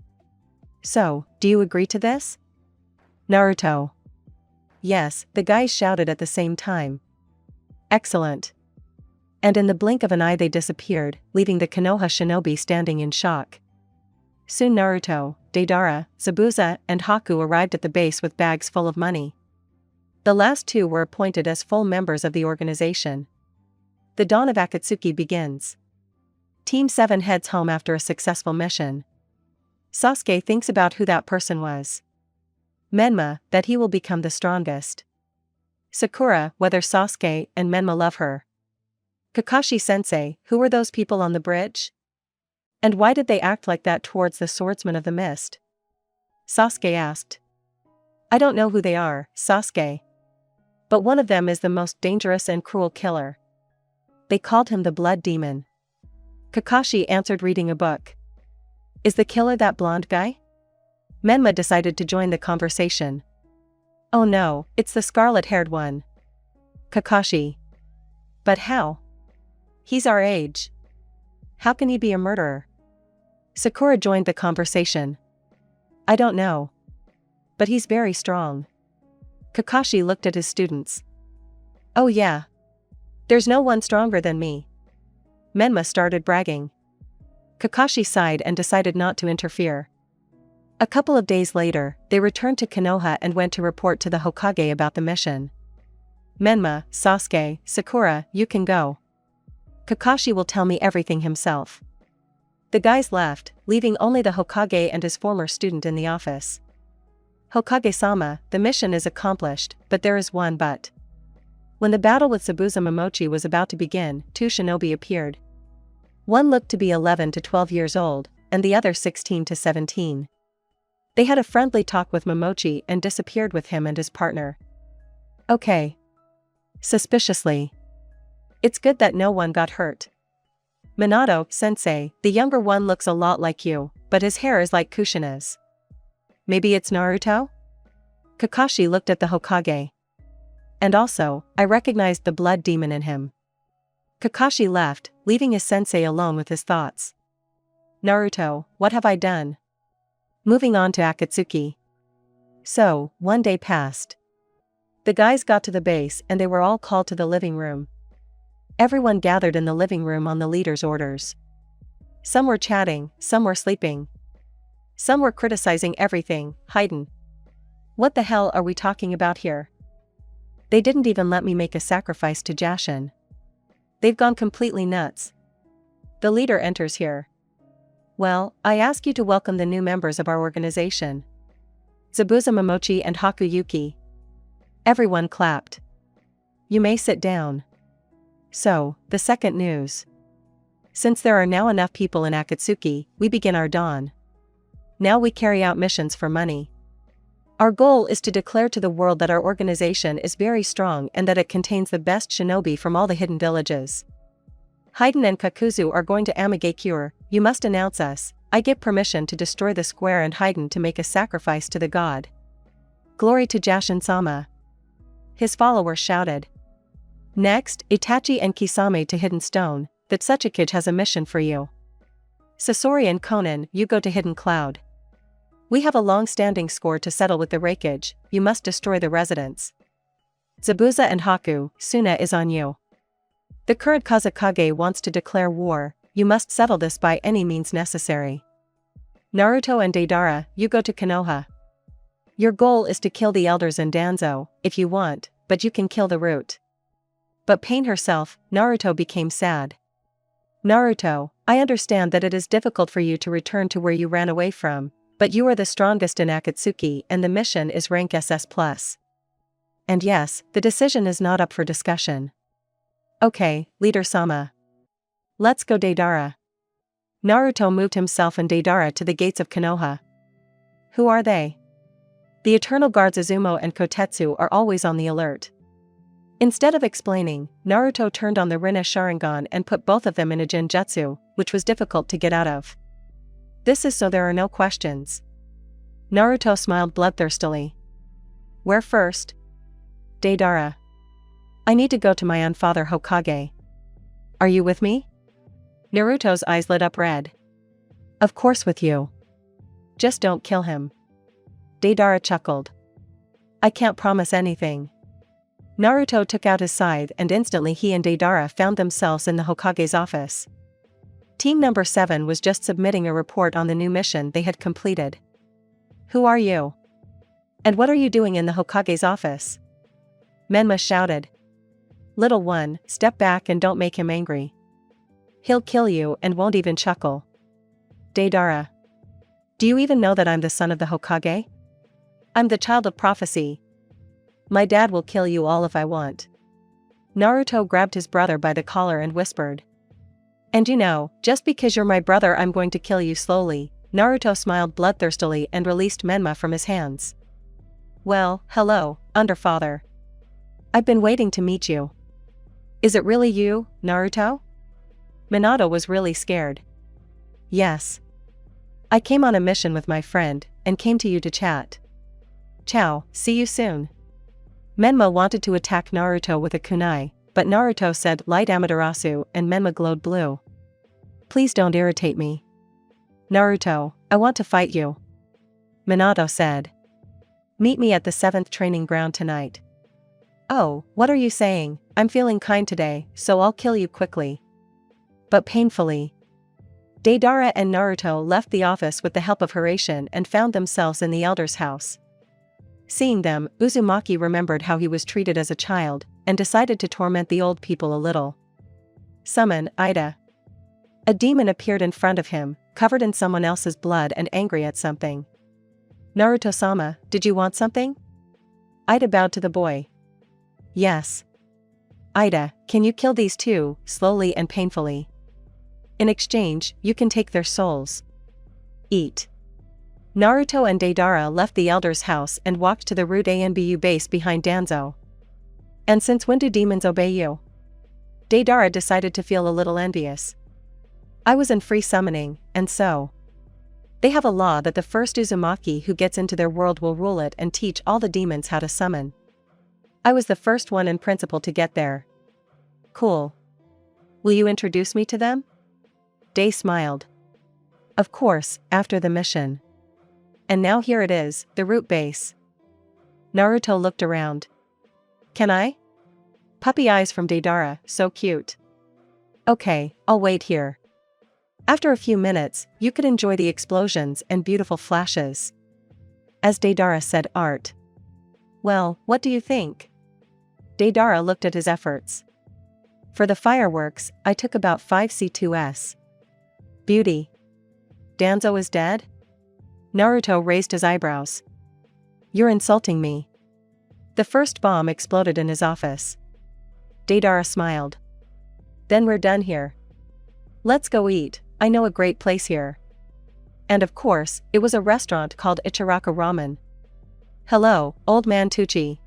So, do you agree to this? Naruto. Yes, the guys shouted at the same time. Excellent. And in the blink of an eye they disappeared, leaving the Konoha shinobi standing in shock. Soon Naruto, Deidara, Zabuza, and Haku arrived at the base with bags full of money. The last two were appointed as full members of the organization. The dawn of Akatsuki begins. Team 7 heads home after a successful mission. Sasuke thinks about who that person was. Menma, that he will become the strongest. Sakura, whether Sasuke and Menma love her. Kakashi-sensei, who were those people on the bridge? And why did they act like that towards the swordsman of the mist? Sasuke asked. I don't know who they are, Sasuke. But one of them is the most dangerous and cruel killer. They called him the Blood Demon. Kakashi answered reading a book. Is the killer that blonde guy? Menma decided to join the conversation. Oh no, it's the scarlet-haired one. Kakashi. But how? He's our age. How can he be a murderer? Sakura joined the conversation. I don't know. But he's very strong. Kakashi looked at his students. Oh yeah. There's no one stronger than me. Menma started bragging. Kakashi sighed and decided not to interfere. A couple of days later, they returned to Konoha and went to report to the Hokage about the mission. Menma, Sasuke, Sakura, you can go. Kakashi will tell me everything himself. The guys left, leaving only the Hokage and his former student in the office. Hokage-sama, the mission is accomplished, but there is one but. When the battle with Zabuza Momochi was about to begin, two shinobi appeared. One looked to be 11 to 12 years old, and the other 16 to 17. They had a friendly talk with Momochi and disappeared with him and his partner. Okay. Suspiciously. It's good that no one got hurt. Minato-sensei, the younger one looks a lot like you, but his hair is like Kushina's. Maybe it's Naruto? Kakashi looked at the Hokage. And also, I recognized the blood demon in him. Kakashi left, leaving his sensei alone with his thoughts. Naruto, what have I done? Moving on to Akatsuki. So, one day passed. The guys got to the base and they were all called to the living room. Everyone gathered in the living room on the leader's orders. Some were chatting, some were sleeping. Some were criticizing everything, hidden. What the hell are we talking about here? They didn't even let me make a sacrifice to Jashin. They've gone completely nuts. The leader enters here. Well, I ask you to welcome the new members of our organization. Zabuza Momochi and Hakuyuki. Everyone clapped. You may sit down. So, the second news. Since there are now enough people in Akatsuki, we begin our dawn. Now we carry out missions for money. Our goal is to declare to the world that our organization is very strong and that it contains the best shinobi from all the hidden villages. Haiden and Kakuzu are going to Amagakure. You must announce us. I give permission to destroy the square and Haiden to make a sacrifice to the god. Glory to Jashin-sama. His followers shouted. Next, Itachi and Kisame to Hidden Stone, that Suchikage has a mission for you. Sasori and Konan, you go to Hidden Cloud. We have a long-standing score to settle with the Raikage, you must destroy the residents. Zabuza and Haku, Suna is on you. The current Kazekage wants to declare war, you must settle this by any means necessary. Naruto and Deidara, you go to Konoha. Your goal is to kill the elders in Danzo, if you want, but you can kill the root. But Pain herself, Naruto became sad. Naruto, I understand that it is difficult for you to return to where you ran away from, but you are the strongest in Akatsuki and the mission is rank SS+. And yes, the decision is not up for discussion. Okay, Leader-sama. Let's go Deidara. Naruto moved himself and Deidara to the gates of Konoha. Who are they? The Eternal Guards Izumo and Kotetsu are always on the alert. Instead of explaining, Naruto turned on the Rinne Sharingan and put both of them in a Genjutsu, which was difficult to get out of. This is so there are no questions. Naruto smiled bloodthirstily. Where first? Deidara. I need to go to my own father Hokage. Are you with me? Naruto's eyes lit up red. Of course with you. Just don't kill him. Deidara chuckled. I can't promise anything. Naruto took out his scythe and instantly he and Deidara found themselves in the Hokage's office. Team number 7 was just submitting a report on the new mission they had completed. Who are you? And what are you doing in the Hokage's office? Menma shouted. Little one, step back and don't make him angry. He'll kill you and won't even chuckle. Deidara. Do you even know that I'm the son of the Hokage? I'm the child of prophecy. My dad will kill you all if I want. Naruto grabbed his brother by the collar and whispered. And you know, just because you're my brother I'm going to kill you slowly. Naruto smiled bloodthirstily and released Menma from his hands. Well, hello, Underfather. I've been waiting to meet you. Is it really you, Naruto? Minato was really scared. Yes. I came on a mission with my friend, and came to you to chat. Ciao, see you soon. Menma wanted to attack Naruto with a kunai, but Naruto said light Amaterasu and Menma glowed blue. Please don't irritate me. Naruto, I want to fight you. Minato said. Meet me at the 7th training ground tonight. Oh, what are you saying? I'm feeling kind today, so I'll kill you quickly. But painfully. Deidara and Naruto left the office with the help of Hiraishin and found themselves in the elder's house. Seeing them, Uzumaki remembered how he was treated as a child, and decided to torment the old people a little. Summon, Ida. A demon appeared in front of him, covered in someone else's blood and angry at something. Naruto-sama, did you want something? Ida bowed to the boy. Yes. Ida, can you kill these two, slowly and painfully? In exchange, you can take their souls. Eat. Naruto and Deidara left the elder's house and walked to the Route Anbu base behind Danzo. And since when do demons obey you? Deidara decided to feel a little envious. I was in free summoning, and so. They have a law that the first Uzumaki who gets into their world will rule it and teach all the demons how to summon. I was the first one in principle to get there. Cool. Will you introduce me to them? Day smiled. Of course, after the mission. And now here it is, the root base. Naruto looked around. Can I? Puppy eyes from Deidara, so cute. Okay, I'll wait here. After a few minutes, you could enjoy the explosions and beautiful flashes. As Deidara said, art. Well, what do you think? Deidara looked at his efforts. For the fireworks, I took about 5 C2s. Beauty. Danzo is dead? Naruto raised his eyebrows. You're insulting me. The first bomb exploded in his office. Deidara smiled. Then we're done here. Let's go eat, I know a great place here. And of course, it was a restaurant called Ichiraka Ramen. Hello, old man Tucci.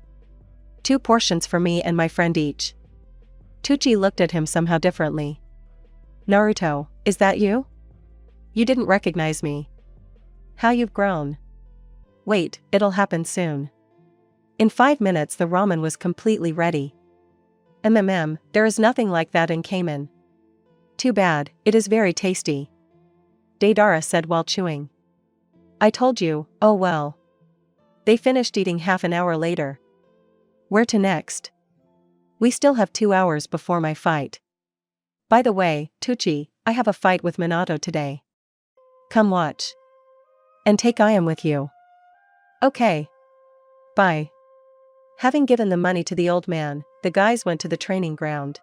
2 portions for me and my friend each. Tucci looked at him somehow differently. Naruto, is that you? You didn't recognize me. How you've grown. Wait, it'll happen soon. In 5 minutes the ramen was completely ready. There is nothing like that in Cayman. Too bad, it is very tasty. Deidara said while chewing. I told you, oh well. They finished eating half an hour later. Where to next? We still have 2 hours before my fight. By the way, Tucci, I have a fight with Minato today. Come watch. And take I am with you. Okay. Bye. Having given the money to the old man, the guys went to the training ground.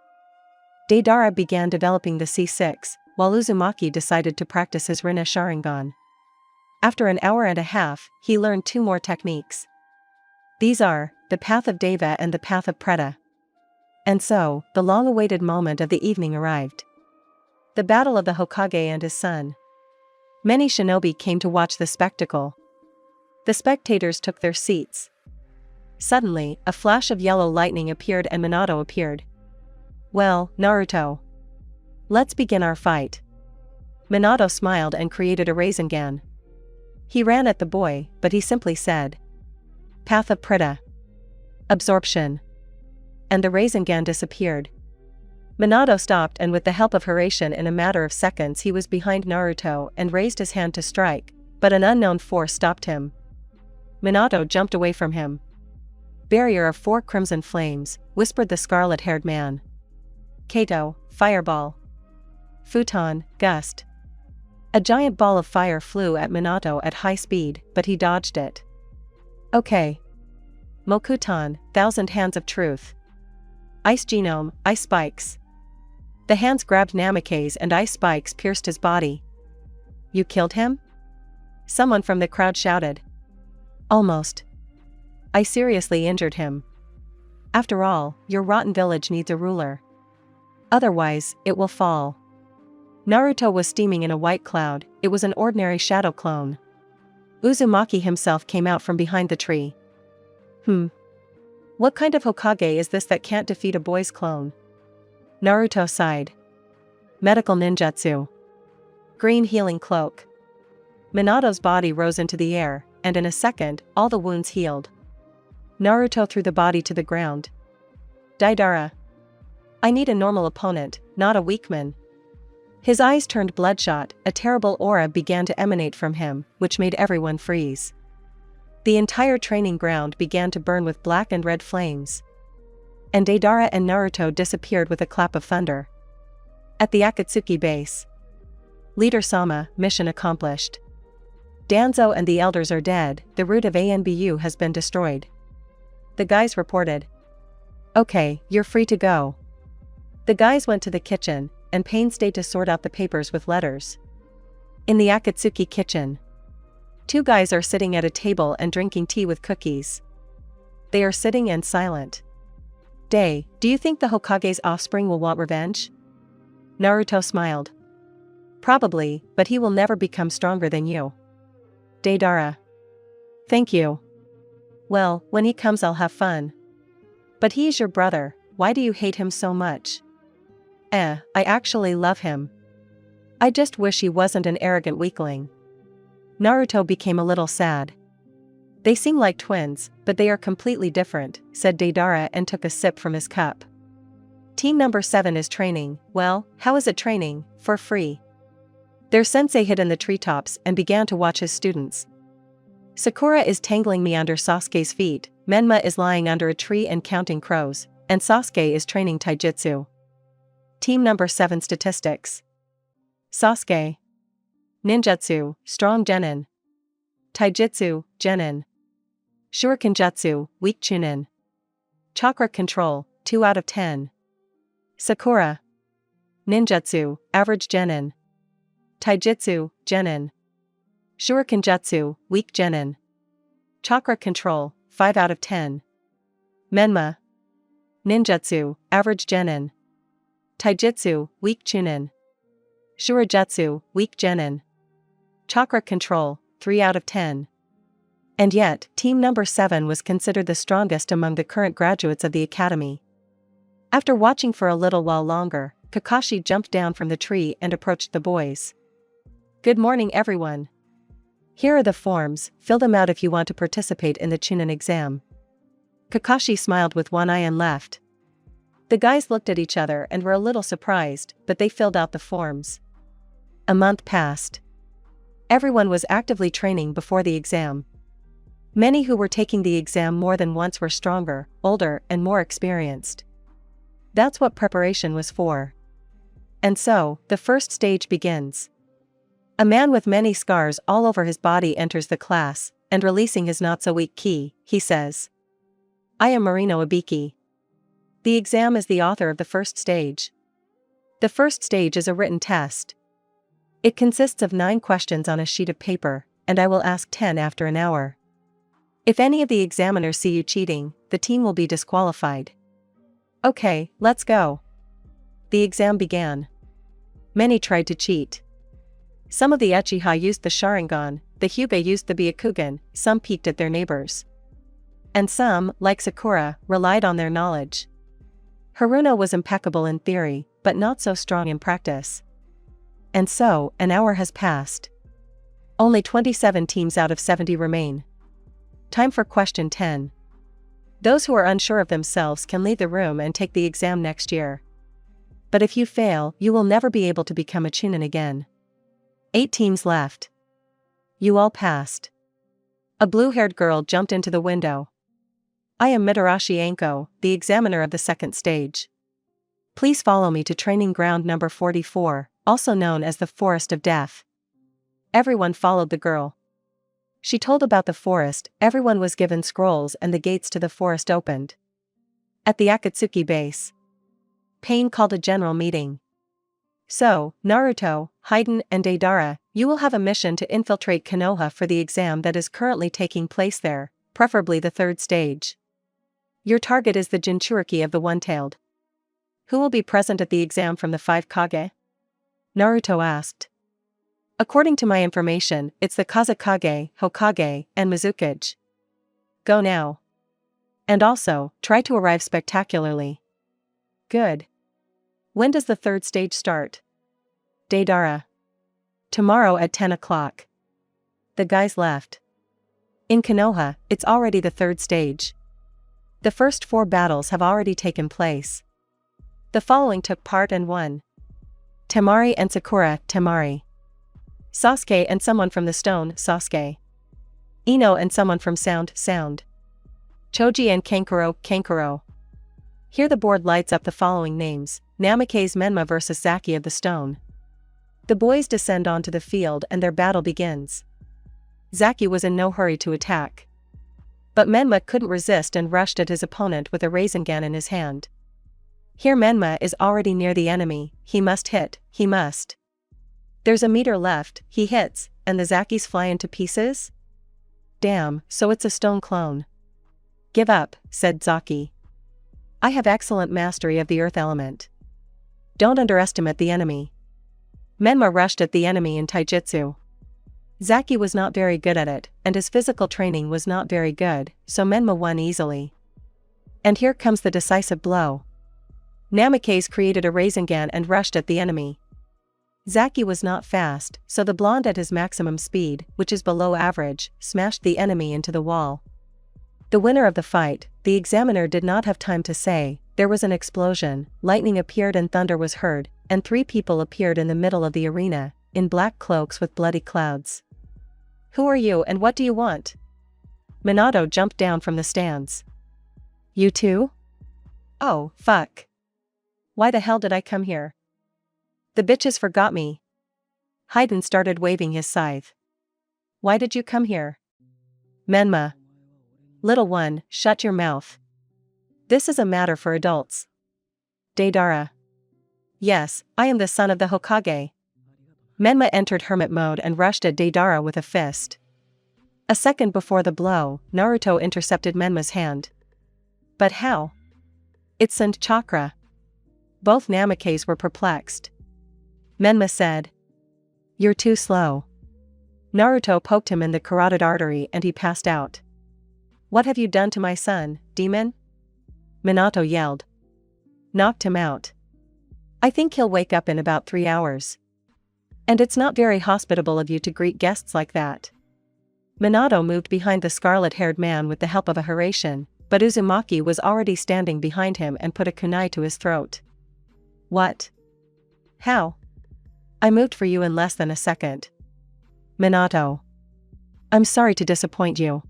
Deidara began developing the C6, while Uzumaki decided to practice his Rinne Sharingan. After an hour and a half, he learned 2 more techniques. These are, the Path of Deva and the Path of Preta. And so, the long-awaited moment of the evening arrived. The battle of the Hokage and his son. Many shinobi came to watch the spectacle. The spectators took their seats. Suddenly, a flash of yellow lightning appeared and Minato appeared. Well, Naruto. Let's begin our fight. Minato smiled and created a Rasengan. He ran at the boy, but he simply said. Path of Preta. Absorption. And the Rasengan disappeared. Minato stopped and with the help of Hiraishin in a matter of seconds he was behind Naruto and raised his hand to strike, but an unknown force stopped him. Minato jumped away from him. Barrier of 4 crimson flames, whispered the scarlet-haired man. Kato, fireball. Futon, gust. A giant ball of fire flew at Minato at high speed, but he dodged it. Okay. Mokuton, thousand hands of truth. Ice genome, ice spikes. The hands grabbed Namikaze and ice spikes pierced his body. You killed him? Someone from the crowd shouted. Almost. I seriously injured him. After all, your rotten village needs a ruler. Otherwise, it will fall. Naruto was steaming in a white cloud, it was an ordinary shadow clone. Uzumaki himself came out from behind the tree. What kind of Hokage is this that can't defeat a boy's clone? Naruto sighed. Medical ninjutsu. Green healing cloak. Minato's body rose into the air, and in a second, all the wounds healed. Naruto threw the body to the ground. Deidara. I need a normal opponent, not a weakman. His eyes turned bloodshot, a terrible aura began to emanate from him, which made everyone freeze. The entire training ground began to burn with black and red flames. And Deidara and Naruto disappeared with a clap of thunder. At the Akatsuki base. Leader Sama, mission accomplished. Danzo and the elders are dead, the root of ANBU has been destroyed. The guys reported. Okay, you're free to go. The guys went to the kitchen, and Pain stayed to sort out the papers with letters. In the Akatsuki kitchen. 2 guys are sitting at a table and drinking tea with cookies. They are sitting and silent. Day, do you think the Hokage's offspring will want revenge? Naruto smiled. Probably, but he will never become stronger than you. Deidara. Thank you. Well, when he comes I'll have fun. But he's your brother, why do you hate him so much? I actually love him. I just wish he wasn't an arrogant weakling. Naruto became a little sad. They seem like twins, but they are completely different, said Deidara and took a sip from his cup. Team number 7 is training. Well, how is it training? For free. Their sensei hid in the treetops and began to watch his students. Sakura is tangling me under Sasuke's feet, Menma is lying under a tree and counting crows, and Sasuke is training taijutsu. Team number 7 statistics. Sasuke. Ninjutsu, strong genin. Taijutsu, genin. Shuriken Jutsu, weak Chunin. Chakra control, 2 out of 10. Sakura. Ninjutsu, average Genin. Taijutsu, Genin. Shuriken Jutsu, weak Genin. Chakra control, 5 out of 10. Menma. Ninjutsu, average Genin. Taijutsu, weak Chunin. Shurijutsu, weak Genin. Chakra control, 3 out of 10. And yet, team number 7 was considered the strongest among the current graduates of the academy. After watching for a little while longer, Kakashi jumped down from the tree and approached the boys. Good morning everyone. Here are the forms, fill them out if you want to participate in the Chunin exam. Kakashi smiled with one eye and left. The guys looked at each other and were a little surprised, but they filled out the forms. A month passed. Everyone was actively training before the exam. Many who were taking the exam more than once were stronger, older, and more experienced. That's what preparation was for. And so, the first stage begins. A man with many scars all over his body enters the class, and releasing his not-so-weak ki, he says, I am Marino Ibiki. The exam is the author of the first stage. The first stage is a written test. It consists of 9 questions on a sheet of paper, and I will ask 10 after an hour. If any of the examiners see you cheating, the team will be disqualified. Okay, let's go. The exam began. Many tried to cheat. Some of the Uchiha used the Sharingan, the Hyuga used the Byakugan, some peeked at their neighbors. And some, like Sakura, relied on their knowledge. Haruno was impeccable in theory, but not so strong in practice. And so, an hour has passed. Only 27 teams out of 70 remain. Time for question 10. Those who are unsure of themselves can leave the room and take the exam next year. But if you fail, you will never be able to become a Chunin again. 8 teams left. You all passed. A blue-haired girl jumped into the window. I am Mitarashi Anko, the examiner of the second stage. Please follow me to training ground number 44, also known as the Forest of Death. Everyone followed the girl. She told about the forest, everyone was given scrolls and the gates to the forest opened. At the Akatsuki base, Pain called a general meeting. So, Naruto, Haiden and Deidara, you will have a mission to infiltrate Konoha for the exam that is currently taking place there, preferably the third stage. Your target is the Jinchuriki of the One-Tailed. Who will be present at the exam from the 5 Kage? Naruto asked. According to my information, it's the Kazekage, Hokage, and Mizukage. Go now. And also, try to arrive spectacularly. Good. When does the third stage start? Deidara. Tomorrow at 10 o'clock. The guys left. In Konoha, it's already the third stage. The first 4 battles have already taken place. The following took part and won. Temari and Sakura, Temari. Sasuke and someone from the stone, Sasuke. Ino and someone from sound, sound. Choji and Kankuro, Kankuro. Here the board lights up the following names, Namikaze Menma vs Zaki of the Stone. The boys descend onto the field and their battle begins. Zaki was in no hurry to attack. But Menma couldn't resist and rushed at his opponent with a Rasengan in his hand. Here Menma is already near the enemy, he must hit, he must. There's a meter left, he hits, and the Zakis fly into pieces? Damn, so it's a stone clone. Give up, said Zaki. I have excellent mastery of the earth element. Don't underestimate the enemy. Menma rushed at the enemy in taijutsu. Zaki was not very good at it, and his physical training was not very good, so Menma won easily. And here comes the decisive blow. Namikaze created a Rasengan and rushed at the enemy. Zaki was not fast, so the blonde at his maximum speed, which is below average, smashed the enemy into the wall. The winner of the fight, the examiner did not have time to say, there was an explosion, lightning appeared and thunder was heard, and 3 people appeared in the middle of the arena, in black cloaks with bloody clouds. Who are you and what do you want? Minato jumped down from the stands. You too? Oh, fuck. Why the hell did I come here? The bitches forgot me. Haiden started waving his scythe. Why did you come here? Menma. Little one, shut your mouth. This is a matter for adults. Deidara. Yes, I am the son of the Hokage. Menma entered hermit mode and rushed at Deidara with a fist. A second before the blow, Naruto intercepted Menma's hand. But how? It's Sand Chakra. Both Namakes were perplexed. Menma said. You're too slow. Naruto poked him in the carotid artery and he passed out. What have you done to my son, demon? Minato yelled. Knocked him out. I think he'll wake up in about 3 hours. And it's not very hospitable of you to greet guests like that. Minato moved behind the scarlet-haired man with the help of a Hiraishin, but Uzumaki was already standing behind him and put a kunai to his throat. What? How? I moved for you in less than a second. Minato. I'm sorry to disappoint you.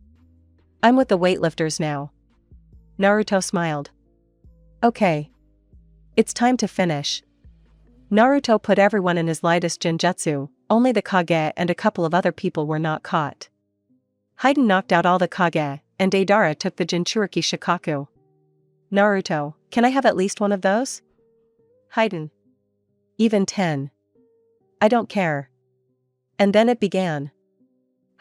I'm with the weightlifters now. Naruto smiled. Okay. It's time to finish. Naruto put everyone in his lightest genjutsu, only the Kage and a couple of other people were not caught. Haiden knocked out all the Kage, and Deidara took the Jinchuriki Shikaku. Naruto, can I have at least one of those? Haiden. Even 10. I don't care. And then it began.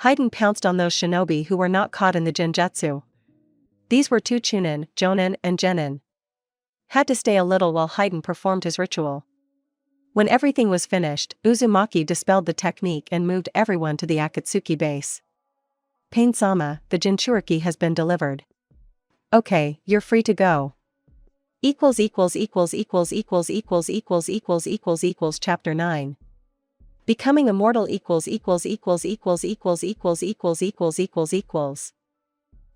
Haiden pounced on those shinobi who were not caught in the genjutsu. These were 2 Chunin, Jonin and Genin. Had to stay a little while Haiden performed his ritual. When everything was finished, Uzumaki dispelled the technique and moved everyone to the Akatsuki base. Pain-sama, the Jinchuriki has been delivered. Okay, you're free to go. Chapter 9. Becoming immortal .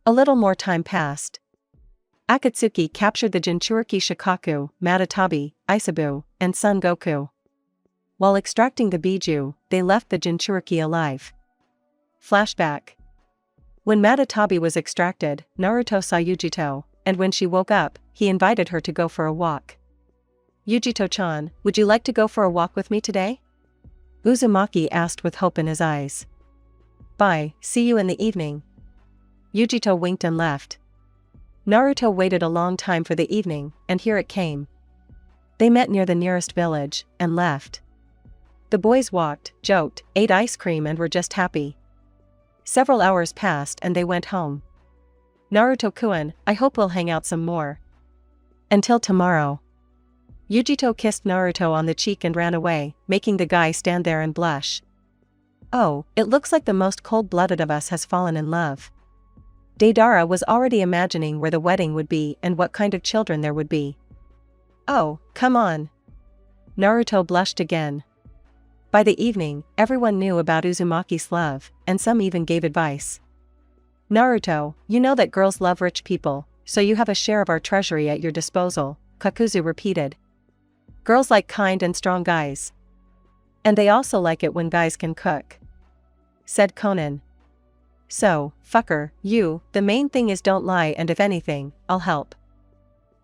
A little more time passed. Akatsuki captured the Jinchuriki Shikaku, Matatabi, Isabu, and Son Goku. While extracting the Biju, they left the Jinchuriki alive. Flashback. When Matatabi was extracted, Naruto saw Yujito, and when she woke up, he invited her to go for a walk. Yujito-chan, would you like to go for a walk with me today? Uzumaki asked with hope in his eyes. Bye, see you in the evening. Yujito winked and left. Naruto waited a long time for the evening, and here it came. They met near the nearest village, and left. The boys walked, joked, ate ice cream and were just happy. Several hours passed and they went home. Naruto-kun, I hope we'll hang out some more. Until tomorrow. Yujito kissed Naruto on the cheek and ran away, making the guy stand there and blush. Oh, it looks like the most cold-blooded of us has fallen in love. Deidara was already imagining where the wedding would be and what kind of children there would be. Oh, come on. Naruto blushed again. By the evening, everyone knew about Uzumaki's love, and some even gave advice. Naruto, you know that girls love rich people, so you have a share of our treasury at your disposal, Kakuzu repeated. Girls like kind and strong guys. And they also like it when guys can cook. Said Conan. So, fucker, you, the main thing is don't lie and if anything, I'll help.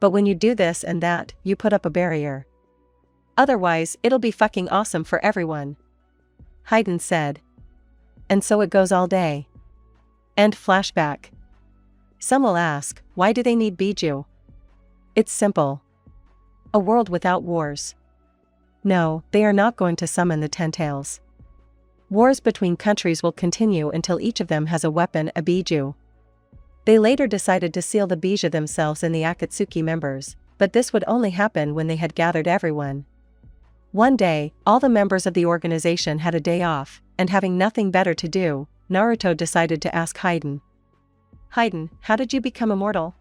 But when you do this and that, you put up a barrier. Otherwise, it'll be fucking awesome for everyone. Haiden said. And so it goes all day. End flashback. Some will ask, why do they need Biju? It's simple. A world without wars. No, they are not going to summon the Ten-Tails. Wars between countries will continue until each of them has a weapon, a Biju. They later decided to seal the Biju themselves in the Akatsuki members, but this would only happen when they had gathered everyone. One day, all the members of the organization had a day off, and having nothing better to do, Naruto decided to ask Haiden. Haiden, how did you become immortal?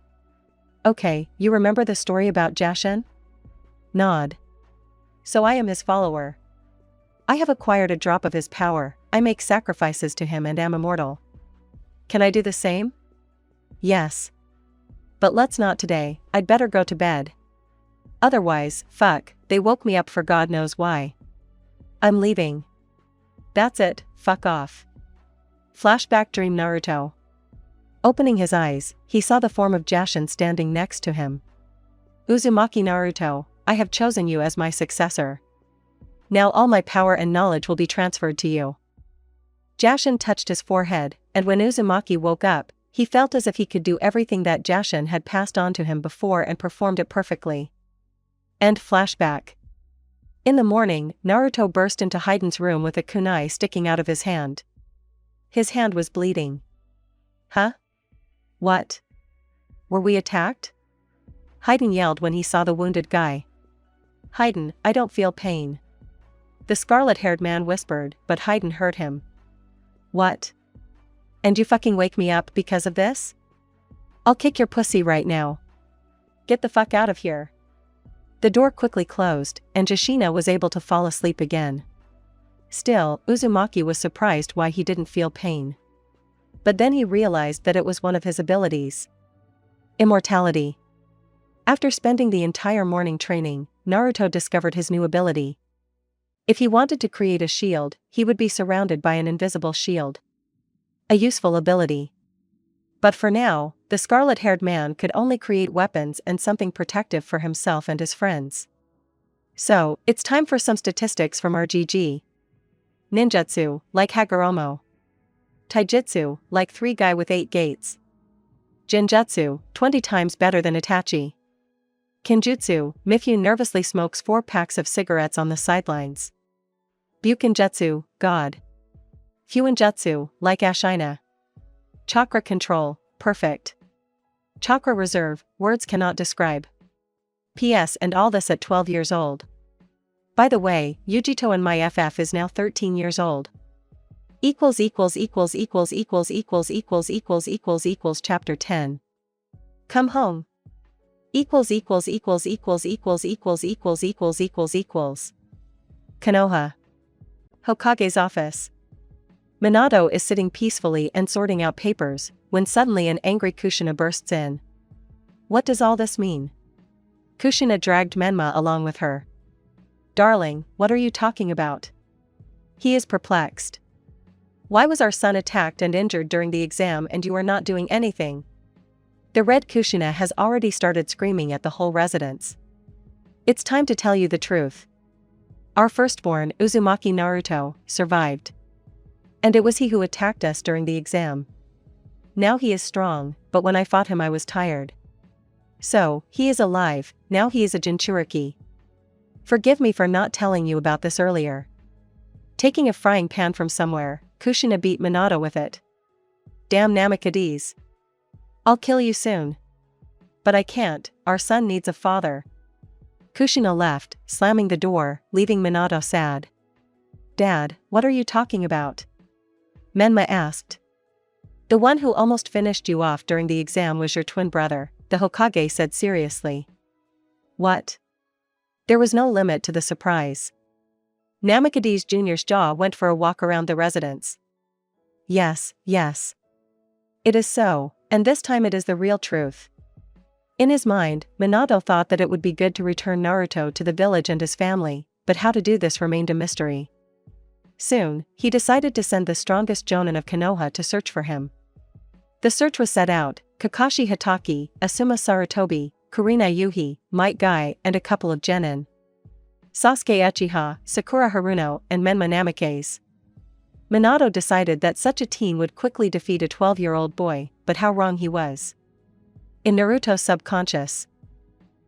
Okay, you remember the story about Jashin? Nod. So I am his follower. I have acquired a drop of his power, I make sacrifices to him and am immortal. Can I do the same? Yes. But let's not today, I'd better go to bed. Otherwise, fuck, they woke me up for God knows why. I'm leaving. That's it, fuck off. Flashback dream Naruto. Opening his eyes, he saw the form of Jashin standing next to him. Uzumaki Naruto, I have chosen you as my successor. Now all my power and knowledge will be transferred to you. Jashin touched his forehead, and when Uzumaki woke up, He felt as if he could do everything that Jashin had passed on to him before and performed it perfectly. End flashback. In the morning, Naruto burst into Heiden's room with a kunai sticking out of his hand. His hand was bleeding. Huh? What? Were we attacked? Haiden yelled when he saw the wounded guy. Haiden, I don't feel pain. The scarlet-haired man whispered, but Haiden heard him. What? And you fucking wake me up because of this? I'll kick your pussy right now. Get the fuck out of here. The door quickly closed, and Kushina was able to fall asleep again. Still, Uzumaki was surprised why he didn't feel pain. But then he realized that it was one of his abilities. Immortality. After spending the entire morning training, Naruto discovered his new ability. If he wanted to create a shield, he would be surrounded by an invisible shield. A useful ability. But for now, the scarlet-haired man could only create weapons and something protective for himself and his friends. So, it's time for some statistics from RGG. Ninjutsu, like Hagoromo. Taijutsu, like 3 guy with 8 gates. Genjutsu, 20 times better than Itachi. Kenjutsu, Mifune nervously smokes 4 packs of cigarettes on the sidelines. Bukenjutsu, God. Fuinjutsu, like Ashina. Chakra control, perfect. Chakra reserve, words cannot describe. PS and all this at 12 years old. By the way, Yujito and my FF is now 13 years old. Chapter 10. Come home. Konoha. Hokage's office. Minato is sitting peacefully and sorting out papers, when suddenly an angry Kushina bursts in. What does all this mean? Kushina dragged Menma along with her. Darling, what are you talking about? He is perplexed. Why was our son attacked and injured during the exam and you are not doing anything? The red Kushina has already started screaming at the whole residence. It's time to tell you the truth. Our firstborn, Uzumaki Naruto, survived. And it was he who attacked us during the exam. Now he is strong, but when I fought him I was tired. So, he is alive, now he is a Jinchuriki. Forgive me for not telling you about this earlier. Taking a frying pan from somewhere, Kushina beat Minato with it. Damn Namakades. I'll kill you soon. But I can't, our son needs a father. Kushina left, slamming the door, leaving Minato sad. Dad, what are you talking about? Menma asked. The one who almost finished you off during the exam was your twin brother, the Hokage said seriously. What? There was no limit to the surprise. Namakades Jr.'s jaw went for a walk around the residence. Yes, yes. It is so, and this time it is the real truth. In his mind, Minato thought that it would be good to return Naruto to the village and his family, but how to do this remained a mystery. Soon, he decided to send the strongest jonin of Konoha to search for him. The search was set out: Kakashi Hatake, Asuma Sarutobi, Kurina Yuhi, Might Guy, and a couple of genin. Sasuke Uchiha, Sakura Haruno, and Menma Namakase. Minato decided that such a team would quickly defeat a 12-year-old boy, but how wrong he was. In Naruto's subconscious.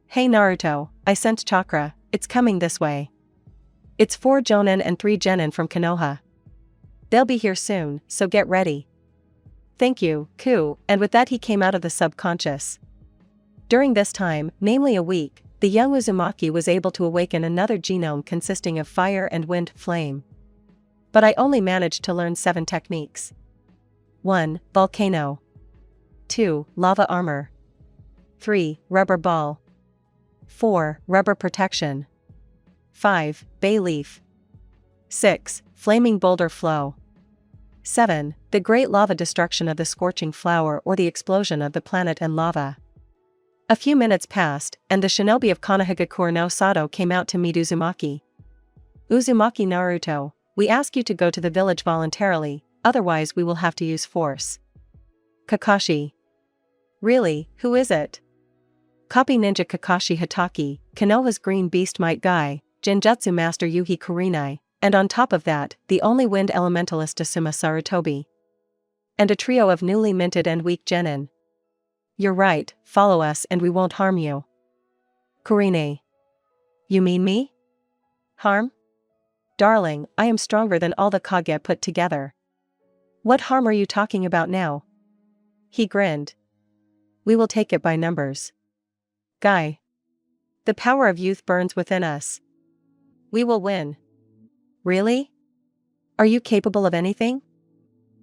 Hey Naruto, I sense chakra, it's coming this way. It's 4 jonin and 3 genin from Konoha. They'll be here soon, so get ready. Thank you, Ku, and with that he came out of the subconscious. During this time, namely a week, the young Uzumaki was able to awaken another genome consisting of fire and wind flame. But I only managed to learn 7 techniques. 1. Volcano. 2. Lava armor. 3. Rubber ball. 4. Rubber protection. 5. Bay leaf. 6. Flaming boulder flow. 7. The great lava destruction of the scorching flower or the explosion of the planet and lava. A few minutes passed, and the shinobi of Konohagakure no Sato came out to meet Uzumaki. Uzumaki Naruto, we ask you to go to the village voluntarily, otherwise we will have to use force. Kakashi. Really, who is it? Copy Ninja Kakashi Hatake, Konoha's green beast Might Guy, Genjutsu Master Yuhi Kurinai, and on top of that, the only wind elementalist Asuma Sarutobi. And a trio of newly minted and weak genin. You're right, follow us and we won't harm you. Kurine. You mean me? Harm? Darling, I am stronger than all the Kage put together. What harm are you talking about now? He grinned. We will take it by numbers. Guy. The power of youth burns within us. We will win. Really? Are you capable of anything?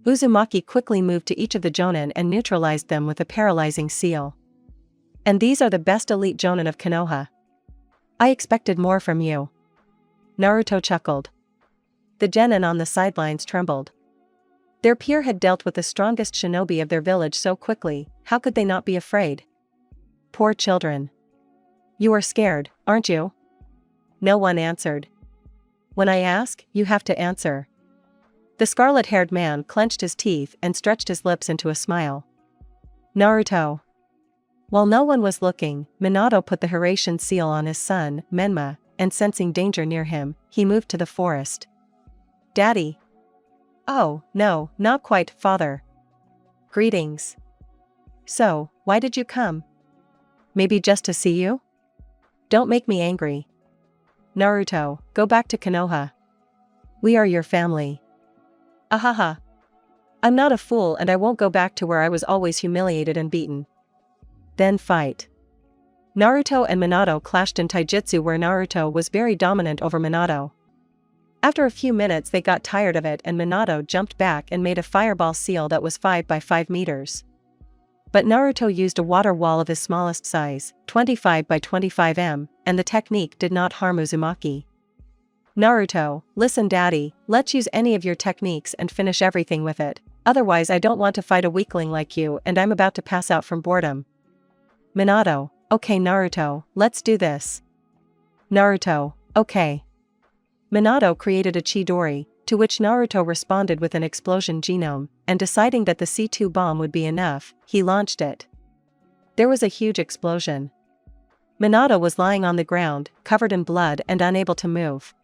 Uzumaki quickly moved to each of the jonin and neutralized them with a paralyzing seal. And these are the best elite jonin of Konoha. I expected more from you. Naruto chuckled. The genin on the sidelines trembled. Their peer had dealt with the strongest shinobi of their village so quickly, how could they not be afraid? Poor children. You are scared, aren't you? No one answered. When I ask, you have to answer. The scarlet-haired man clenched his teeth and stretched his lips into a smile. Naruto. While no one was looking, Minato put the Hiraishin seal on his son, Menma, and sensing danger near him, he moved to the forest. Daddy. Oh, no, not quite, father. Greetings. So, why did you come? Maybe just to see you? Don't make me angry. Naruto, go back to Konoha. We are your family. Ahaha. I'm not a fool and I won't go back to where I was always humiliated and beaten. Then fight. Naruto and Minato clashed in taijutsu where Naruto was very dominant over Minato. After a few minutes they got tired of it and Minato jumped back and made a fireball seal that was 5 by 5 meters. But Naruto used a water wall of his smallest size, 25 by 25 m, and the technique did not harm Uzumaki. Naruto, listen daddy, let's use any of your techniques and finish everything with it, otherwise I don't want to fight a weakling like you and I'm about to pass out from boredom. Minato, okay Naruto, let's do this. Naruto, okay. Minato created a Chidori, to which Naruto responded with an explosion genome, and deciding that the C2 bomb would be enough, he launched it. There was a huge explosion. Minato was lying on the ground, covered in blood and unable to move.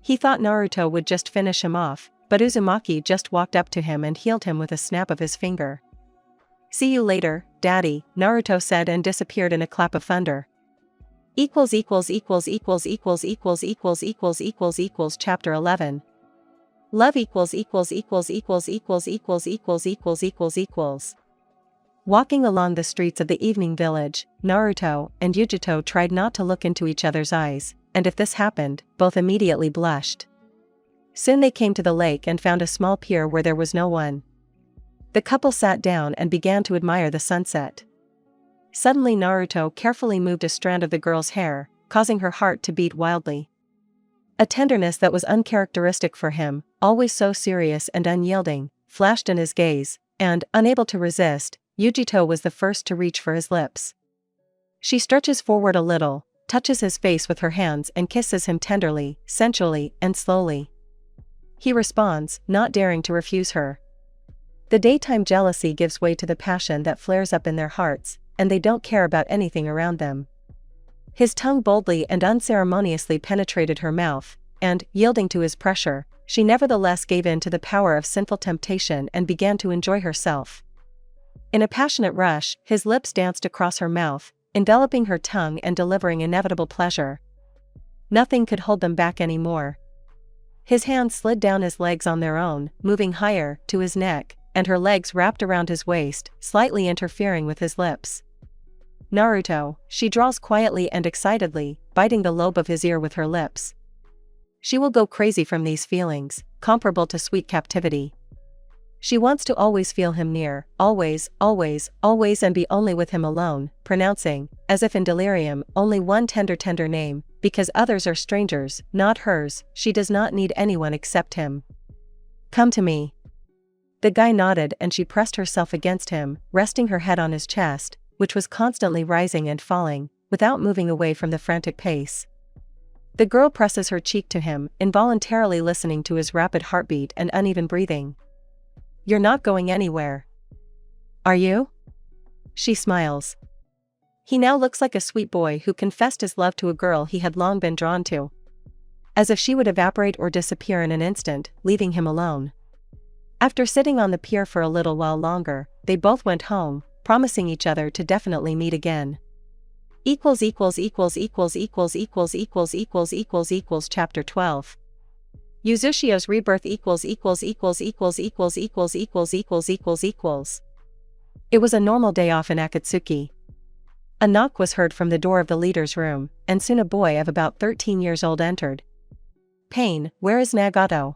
He thought Naruto would just finish him off, but Uzumaki just walked up to him and healed him with a snap of his finger. See you later, daddy, Naruto said and disappeared in a clap of thunder. Chapter 11. Love Walking along the streets of the evening village, Naruto and Yujito tried not to look into each other's eyes, and if this happened, both immediately blushed. Soon they came to the lake and found a small pier where there was no one. The couple sat down and began to admire the sunset. Suddenly Naruto carefully moved a strand of the girl's hair, causing her heart to beat wildly. A tenderness that was uncharacteristic for him, always so serious and unyielding, flashed in his gaze, and, unable to resist, Yujito was the first to reach for his lips. She stretches forward a little, touches his face with her hands and kisses him tenderly, sensually, and slowly. He responds, not daring to refuse her. The daytime jealousy gives way to the passion that flares up in their hearts, and they don't care about anything around them. His tongue boldly and unceremoniously penetrated her mouth, and, yielding to his pressure, she nevertheless gave in to the power of sinful temptation and began to enjoy herself. In a passionate rush, his lips danced across her mouth, enveloping her tongue and delivering inevitable pleasure. Nothing could hold them back anymore. His hands slid down his legs on their own, moving higher, to his neck, and her legs wrapped around his waist, slightly interfering with his lips. Naruto, she drawls quietly and excitedly, biting the lobe of his ear with her lips. She will go crazy from these feelings, comparable to sweet captivity. She wants to always feel him near, always, always, always and be only with him alone, pronouncing, as if in delirium, only one tender name, because others are strangers, not hers, she does not need anyone except him. Come to me. The guy nodded and she pressed herself against him, resting her head on his chest, which was constantly rising and falling, without moving away from the frantic pace. The girl presses her cheek to him, involuntarily listening to his rapid heartbeat and uneven breathing. You're not going anywhere. Are you? She smiles. He now looks like a sweet boy who confessed his love to a girl he had long been drawn to. As if she would evaporate or disappear in an instant, leaving him alone. After sitting on the pier for a little while longer, they both went home, promising each other to definitely meet again. Chapter 12. Uzushio's rebirth. It was a normal day off in Akatsuki. A knock was heard from the door of the leader's room, and soon a boy of about 13 years old entered. "Pain, where is Nagato?"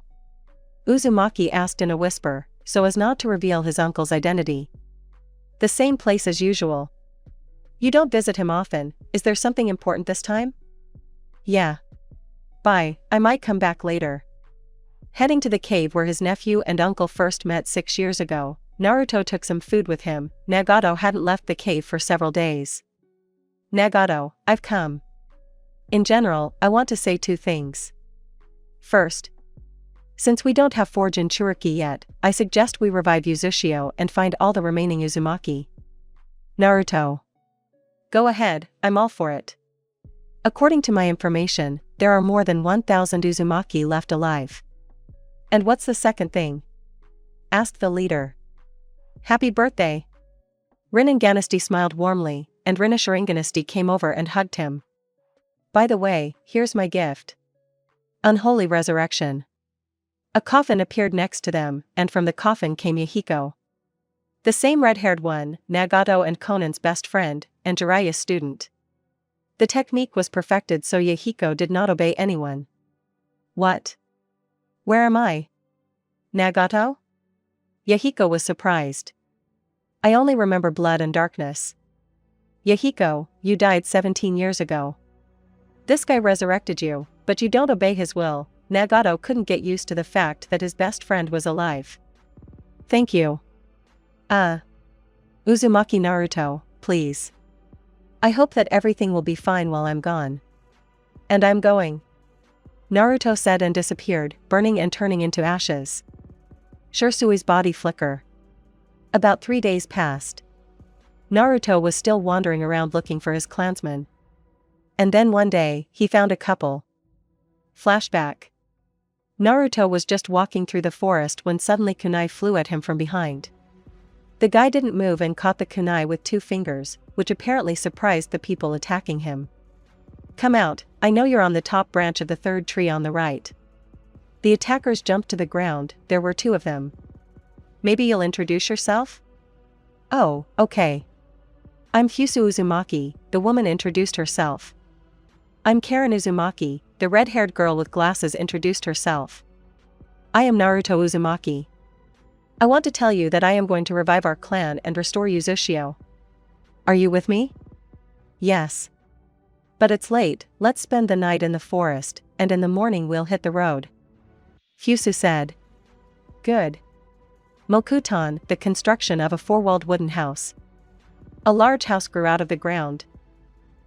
Uzumaki asked in a whisper, so as not to reveal his uncle's identity. "The same place as usual." "You don't visit him often, is there something important this time?" "Yeah. Bye, I might come back later." Heading to the cave where his nephew and uncle first met 6 years ago, Naruto took some food with him. Nagato hadn't left the cave for several days. "Nagato, I've come. In general, I want to say 2 things. First, since we don't have Forge in Churuki yet, I suggest we revive Uzushio and find all the remaining Uzumaki." Naruto: "Go ahead, I'm all for it. According to my information, there are more than 1,000 Uzumaki left alive." "And what's the second thing?" asked the leader. "Happy birthday." Rin Ganisty smiled warmly, and Rin Sharinganisty came over and hugged him. "By the way, here's my gift." Unholy resurrection. A coffin appeared next to them, and from the coffin came Yahiko. The same red-haired one, Nagato and Conan's best friend, and Jiraiya's student. The technique was perfected so Yahiko did not obey anyone. "What? Where am I? Nagato?" Yahiko was surprised. "I only remember blood and darkness." "Yahiko, you died 17 years ago. This guy resurrected you, but you don't obey his will." Nagato couldn't get used to the fact that his best friend was alive. "Thank you. Uzumaki Naruto, please. I hope that everything will be fine while I'm gone." "And I'm going," Naruto said and disappeared, burning and turning into ashes. Shursui's body flicker. About 3 days passed. Naruto was still wandering around looking for his clansmen. And then one day, he found a couple. Flashback. Naruto was just walking through the forest when suddenly kunai flew at him from behind. The guy didn't move and caught the kunai with 2 fingers, which apparently surprised the people attacking him. "Come out, I know you're on the top branch of the 3rd tree on the right." The attackers jumped to the ground, there were 2 of them. "Maybe you'll introduce yourself?" "Oh, okay. I'm Fusu Uzumaki," the woman introduced herself. "I'm Karen Uzumaki," the red-haired girl with glasses introduced herself. "I am Naruto Uzumaki. I want to tell you that I am going to revive our clan and restore Uzushio. Are you with me?" "Yes. But it's late, let's spend the night in the forest, and in the morning we'll hit the road," Fusu said. "Good." Mokutan, the construction of a 4-walled wooden house. A large house grew out of the ground.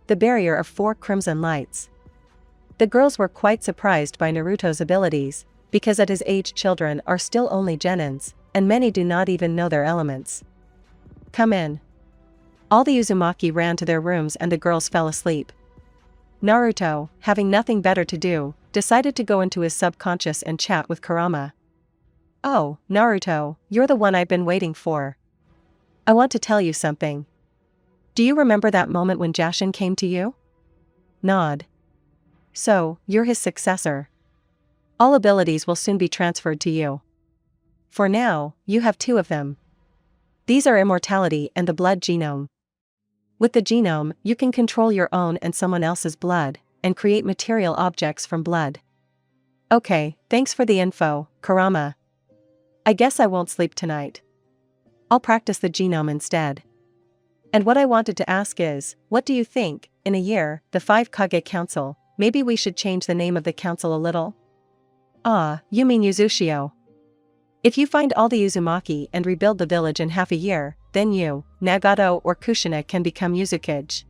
The barrier of 4 crimson lights. The girls were quite surprised by Naruto's abilities, because at his age children are still only genins, and many do not even know their elements. "Come in." All the Uzumaki ran to their rooms and the girls fell asleep. Naruto, having nothing better to do, decided to go into his subconscious and chat with Kurama. "Oh, Naruto, you're the one I've been waiting for. I want to tell you something. Do you remember that moment when Jashin came to you?" Nod. "So, you're his successor. All abilities will soon be transferred to you. For now, you have 2 of them. These are immortality and the blood genome. With the genome, you can control your own and someone else's blood, and create material objects from blood." "Okay, thanks for the info, Kurama. I guess I won't sleep tonight. I'll practice the genome instead. And what I wanted to ask is, what do you think, in a year, the 5 Kage Council, maybe we should change the name of the council a little?" "Ah, you mean Uzushio. If you find all the Uzumaki and rebuild the village in half a year, then you, Nagato or Kushina can become Uzukage.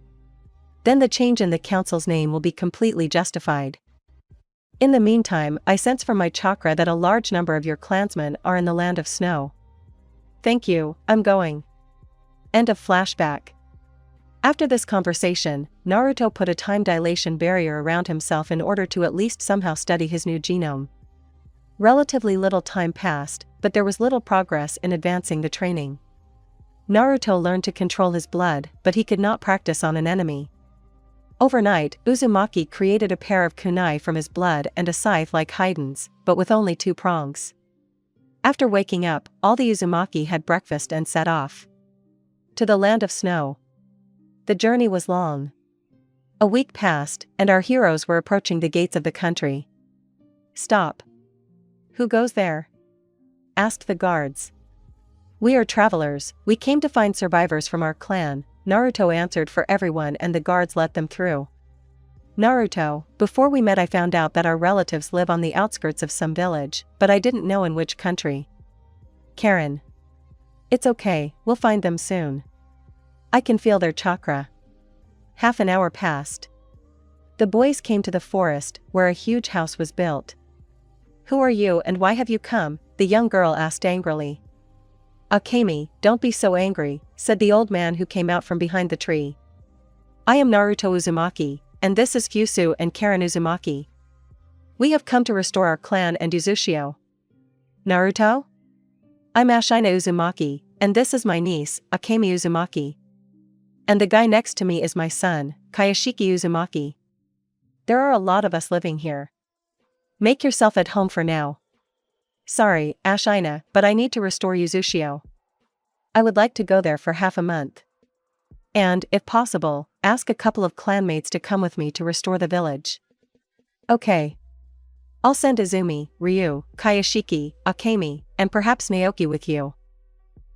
Then the change in the council's name will be completely justified. In the meantime, I sense from my chakra that a large number of your clansmen are in the land of snow. Thank you, I'm going." End of flashback. After this conversation, Naruto put a time dilation barrier around himself in order to at least somehow study his new genome. Relatively little time passed, but there was little progress in advancing the training. Naruto learned to control his blood, but he could not practice on an enemy. Overnight, Uzumaki created a pair of kunai from his blood and a scythe like Haiden's, but with only 2 prongs. After waking up, all the Uzumaki had breakfast and set off to the land of snow. The journey was long. A week passed, and our heroes were approaching the gates of the country. "Stop. Who goes there?" asked the guards. "We are travelers, we came to find survivors from our clan," Naruto answered for everyone, and the guards let them through. "Naruto, before we met I found out that our relatives live on the outskirts of some village, but I didn't know in which country." Karen. "It's okay, we'll find them soon. I can feel their chakra." Half an hour passed. The boys came to the forest, where a huge house was built. "Who are you and why have you come?" the young girl asked angrily. "Akemi, don't be so angry," said the old man who came out from behind the tree. "I am Naruto Uzumaki, and this is Fusu and Karen Uzumaki. We have come to restore our clan and Uzushio." "Naruto? I'm Ashina Uzumaki, and this is my niece, Akemi Uzumaki. And the guy next to me is my son, Kayashiki Uzumaki. There are a lot of us living here. Make yourself at home for now." "Sorry, Ashina, but I need to restore Uzushio. I would like to go there for half a month. And, if possible, ask a couple of clanmates to come with me to restore the village." "Okay. I'll send Izumi, Ryu, Kayashiki, Akemi, and perhaps Naoki with you.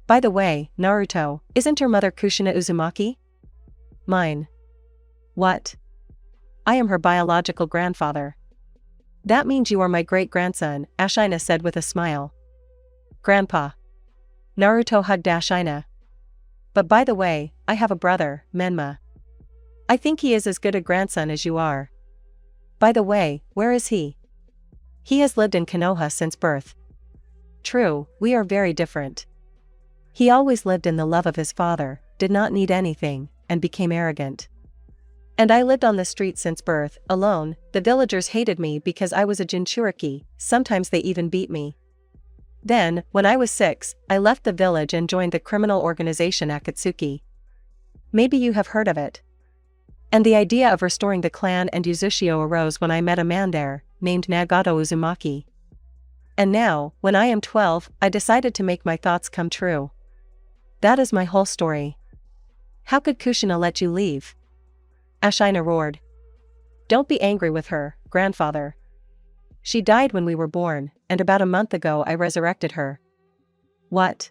By the way, Naruto, isn't your mother Kushina Uzumaki?" "Mine." "What? I am her biological grandfather." "That means you are my great-grandson," Ashina said with a smile. "Grandpa." Naruto hugged Ashina. "But by the way, I have a brother, Menma. I think he is as good a grandson as you are. By the way, where is he?" "He has lived in Konoha since birth." "True, we are very different. He always lived in the love of his father, did not need anything, and became arrogant. And I lived on the street since birth, alone. The villagers hated me because I was a Jinchuriki, sometimes they even beat me. Then, when I was 6, I left the village and joined the criminal organization Akatsuki. Maybe you have heard of it. And the idea of restoring the clan and Uzushio arose when I met a man there, named Nagato Uzumaki. And now, when I am 12, I decided to make my thoughts come true. That is my whole story." "How could Kushina let you leave?" Ashina roared. "Don't be angry with her, grandfather. She died when we were born, and about a month ago I resurrected her." "What?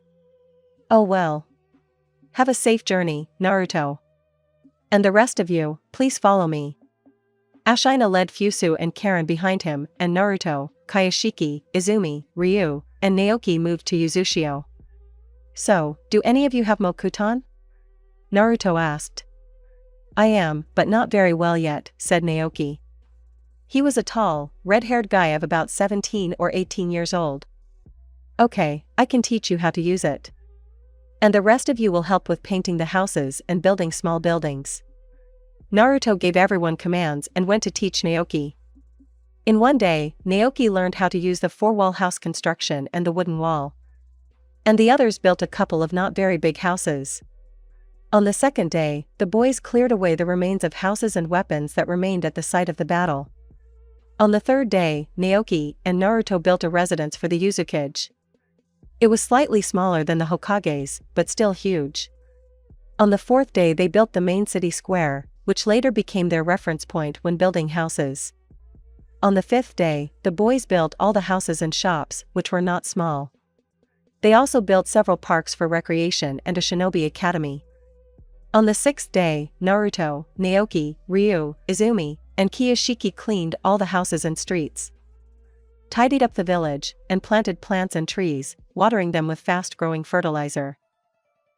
Oh well. Have a safe journey, Naruto. And the rest of you, please follow me." Ashina led Fusu and Karen behind him, and Naruto, Kayashiki, Izumi, Ryu, and Naoki moved to Uzushio. "So, do any of you have Mokutan?" Naruto asked. "I am, but not very well yet," said Naoki. He was a tall, red-haired guy of about 17 or 18 years old. "Okay, I can teach you how to use it. And the rest of you will help with painting the houses and building small buildings." Naruto gave everyone commands and went to teach Naoki. In one day, Naoki learned how to use the 4-wall house construction and the wooden wall. And the others built a couple of not very big houses. On the second day, the boys cleared away the remains of houses and weapons that remained at the site of the battle. On the third day, Naoki and Naruto built a residence for the Uzukage. It was slightly smaller than the Hokage's, but still huge. On the fourth day they built the main city square, which later became their reference point when building houses. On the fifth day, the boys built all the houses and shops, which were not small. They also built several parks for recreation and a shinobi academy. On the sixth day, Naruto, Naoki, Ryu, Izumi, and Kiyashiki cleaned all the houses and streets, tidied up the village, and planted plants and trees, watering them with fast-growing fertilizer.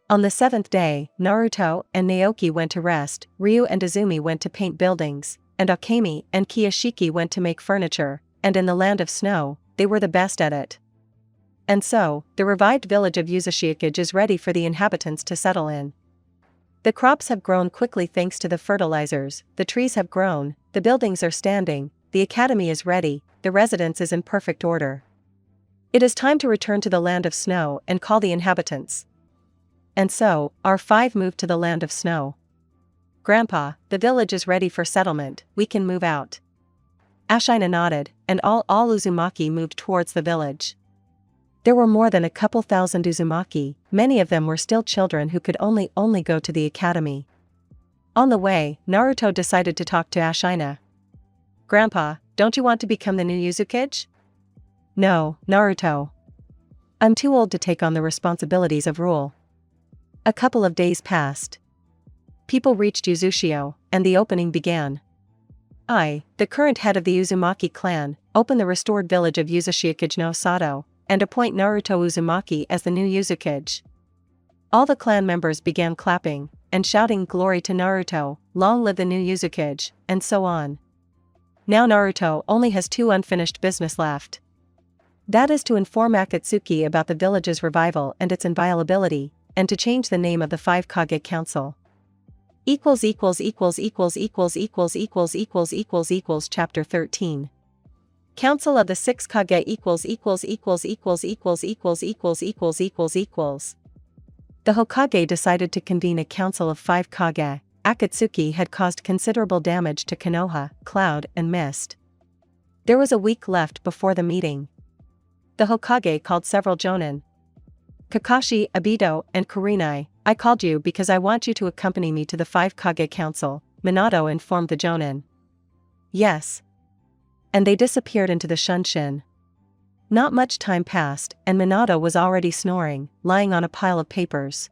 On the seventh day, Naruto and Naoki went to rest, Ryu and Izumi went to paint buildings, and Akemi and Kiyashiki went to make furniture, and in the land of snow, they were the best at it. And so, the revived village of Uzushikage is ready for the inhabitants to settle in. The crops have grown quickly thanks to the fertilizers, the trees have grown, the buildings are standing, the academy is ready, the residence is in perfect order. It is time to return to the land of snow and call the inhabitants. And so, our 5 moved to the land of snow. Grandpa, the village is ready for settlement, we can move out. Ashina nodded, and all Uzumaki moved towards the village. There were more than a couple thousand Uzumaki, many of them were still children who could only go to the academy. On the way, Naruto decided to talk to Ashina. Grandpa, don't you want to become the new Uzukage? No, Naruto. I'm too old to take on the responsibilities of rule. A couple of days passed. People reached Uzushio, and the opening began. I, the current head of the Uzumaki clan, open the restored village of Uzashikage no Sato, and appoint Naruto Uzumaki as the new Uzukage. All the clan members began clapping, and shouting glory to Naruto, long live the new Uzukage, and so on. Now Naruto only has 2 unfinished business left. That is to inform Akatsuki about the village's revival and its inviolability, and to change the name of the 5 Kage Council. Chapter 13. Council of the 6 Kage The Hokage decided to convene a council of 5 Kage. Akatsuki had caused considerable damage to Konoha, Cloud, and Mist. There was a week left before the meeting. The Hokage called several jonin. Kakashi, Obito, and Kurenai, I called you because I want you to accompany me to the 5 Kage Council, Minato informed the jonin. Yes. And they disappeared into the Shunshin. Not much time passed, and Minato was already snoring, lying on a pile of papers.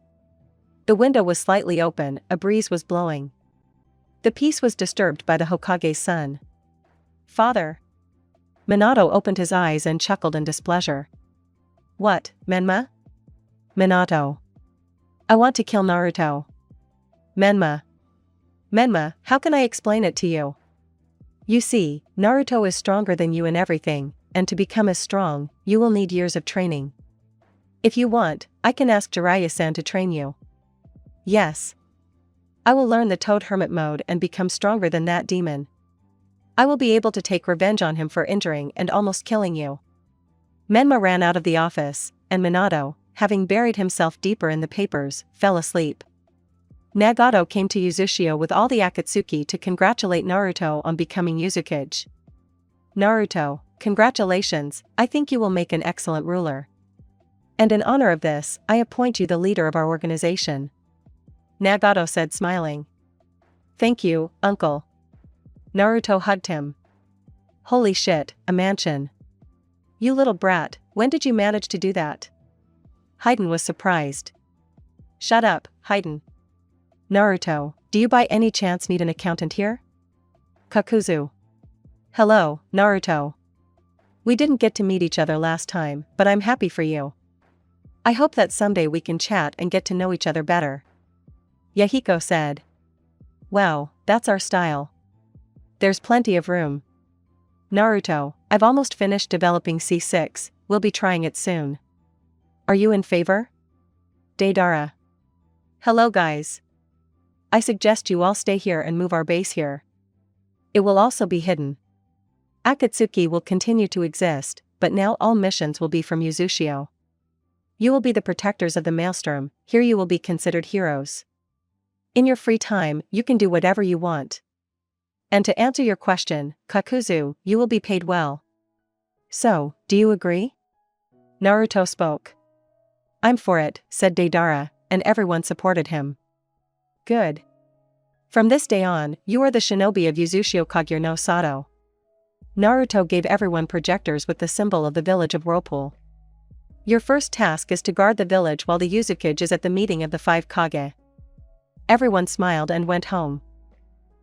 The window was slightly open, a breeze was blowing. The peace was disturbed by the Hokage's son. Father. Minato opened his eyes and chuckled in displeasure. What, Menma? Minato. I want to kill Naruto. Menma. Menma, how can I explain it to you? You see, Naruto is stronger than you in everything, and to become as strong, you will need years of training. If you want, I can ask Jiraiya-san to train you. Yes. I will learn the Toad Hermit mode and become stronger than that demon. I will be able to take revenge on him for injuring and almost killing you. Menma ran out of the office, and Minato, having buried himself deeper in the papers, fell asleep. Nagato came to Uzushio with all the Akatsuki to congratulate Naruto on becoming Uzukage. Naruto, congratulations, I think you will make an excellent ruler. And in honor of this, I appoint you the leader of our organization. Nagato said smiling. Thank you, uncle. Naruto hugged him. Holy shit, a mansion. You little brat, when did you manage to do that? Hayden was surprised. Shut up, Hayden. Naruto, do you by any chance need an accountant here? Kakuzu. Hello, Naruto. We didn't get to meet each other last time, but I'm happy for you. I hope that someday we can chat and get to know each other better. Yahiko said. Wow, that's our style. There's plenty of room. Naruto, I've almost finished developing C6, we'll be trying it soon. Are you in favor? Deidara. Hello guys. I suggest you all stay here and move our base here. It will also be hidden. Akatsuki will continue to exist, but now all missions will be from Uzushio. You will be the protectors of the Maelstrom, here you will be considered heroes. In your free time, you can do whatever you want. And to answer your question, Kakuzu, you will be paid well. So, do you agree? Naruto spoke. I'm for it, said Deidara, and everyone supported him. Good. From this day on, you are the shinobi of Uzushio Kagure no Sato. Naruto gave everyone projectors with the symbol of the village of Whirlpool. Your first task is to guard the village while the Uzukage is at the meeting of the 5 Kage. Everyone smiled and went home.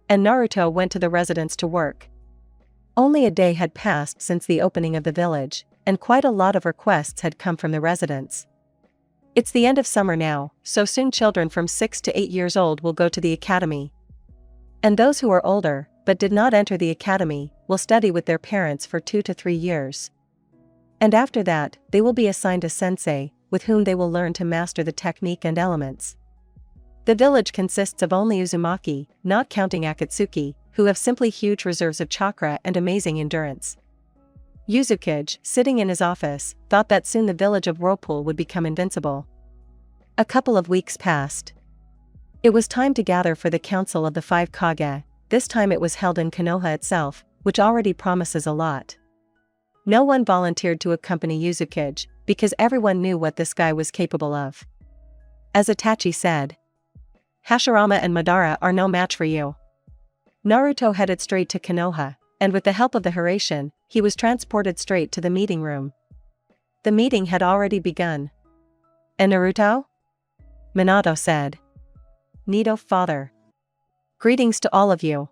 And Naruto went to the residence to work. Only a day had passed since the opening of the village, and quite a lot of requests had come from the residents. It's the end of summer now, so soon children from 6 to 8 years old will go to the academy. And those who are older, but did not enter the academy, will study with their parents for 2 to 3 years. And after that, they will be assigned a sensei, with whom they will learn to master the technique and elements. The village consists of only Uzumaki, not counting Akatsuki, who have simply huge reserves of chakra and amazing endurance. Yuzukage, sitting in his office, thought that soon the village of Whirlpool would become invincible. A couple of weeks passed. It was time to gather for the Council of the Five Kage. This time it was held in Konoha itself, which already promises a lot. No one volunteered to accompany Yuzukage, because everyone knew what this guy was capable of. As Itachi said, "Hashirama and Madara are no match for you." Naruto headed straight to Konoha, and with the help of the Hiraishin, he was transported straight to the meeting room. The meeting had already begun. "And Naruto?" Minato said. "Nito, father. Greetings to all of you."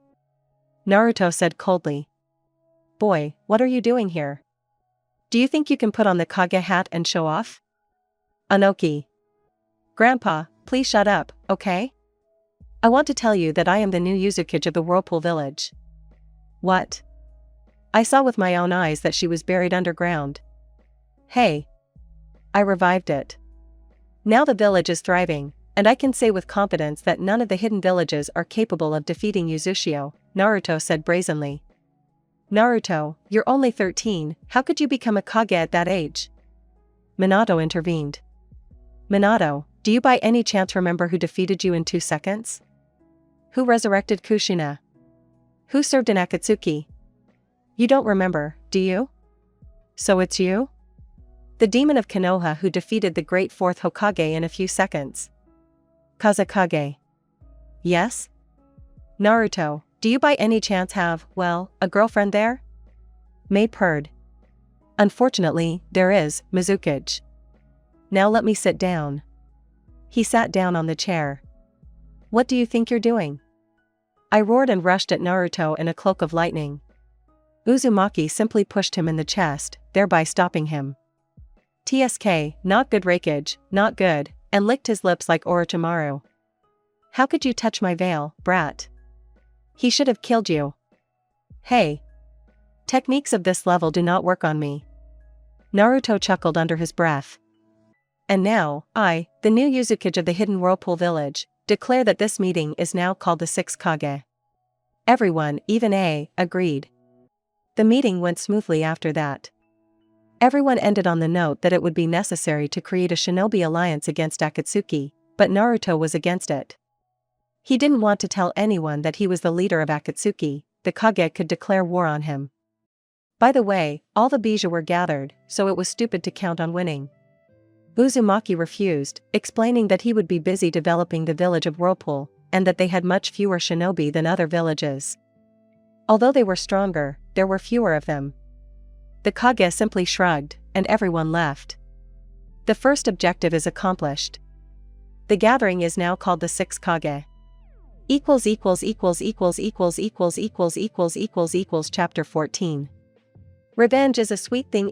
Naruto said coldly. "Boy, what are you doing here? Do you think you can put on the Kage hat and show off?" Anoki. "Grandpa, please shut up, okay? I want to tell you that I am the new Yuzukage of the Whirlpool village." "What?" "I saw with my own eyes that she was buried underground. Hey. I revived it. Now the village is thriving, and I can say with confidence that none of the hidden villages are capable of defeating Uzushio," Naruto said brazenly. "Naruto, you're only 13, how could you become a Kage at that age?" Minato intervened. "Minato, do you by any chance remember who defeated you in 2 seconds? Who resurrected Kushina? Who served in Akatsuki? You don't remember, do you? So it's you? The demon of Konoha who defeated the great 4th Hokage in a few seconds. Kazekage. Yes? Naruto, do you by any chance have, well, a girlfriend there?" Mei purred. "Unfortunately, there is, Mizukage. Now let me sit down." He sat down on the chair. "What do you think you're doing?" I roared and rushed at Naruto in a cloak of lightning. Uzumaki simply pushed him in the chest, thereby stopping him. "TSK, not good Raikage, not good," and licked his lips like Orochimaru. "How could you touch my veil, brat? He should have killed you." "Hey. Techniques of this level do not work on me." Naruto chuckled under his breath. "And now, I, the new Yuzukage of the Hidden Whirlpool Village, declare that this meeting is now called the 6th Kage." Everyone, even A, agreed. The meeting went smoothly after that. Everyone ended on the note that it would be necessary to create a shinobi alliance against Akatsuki, but Naruto was against it. He didn't want to tell anyone that he was the leader of Akatsuki, the Kage could declare war on him. By the way, all the bijou were gathered, so it was stupid to count on winning. Uzumaki refused, explaining that he would be busy developing the village of Whirlpool, and that they had much fewer shinobi than other villages. Although they were stronger, there were fewer of them. The Kage simply shrugged, and everyone left. The first objective is accomplished. The gathering is now called the 6th Kage. Chapter 14. Revenge is a sweet thing.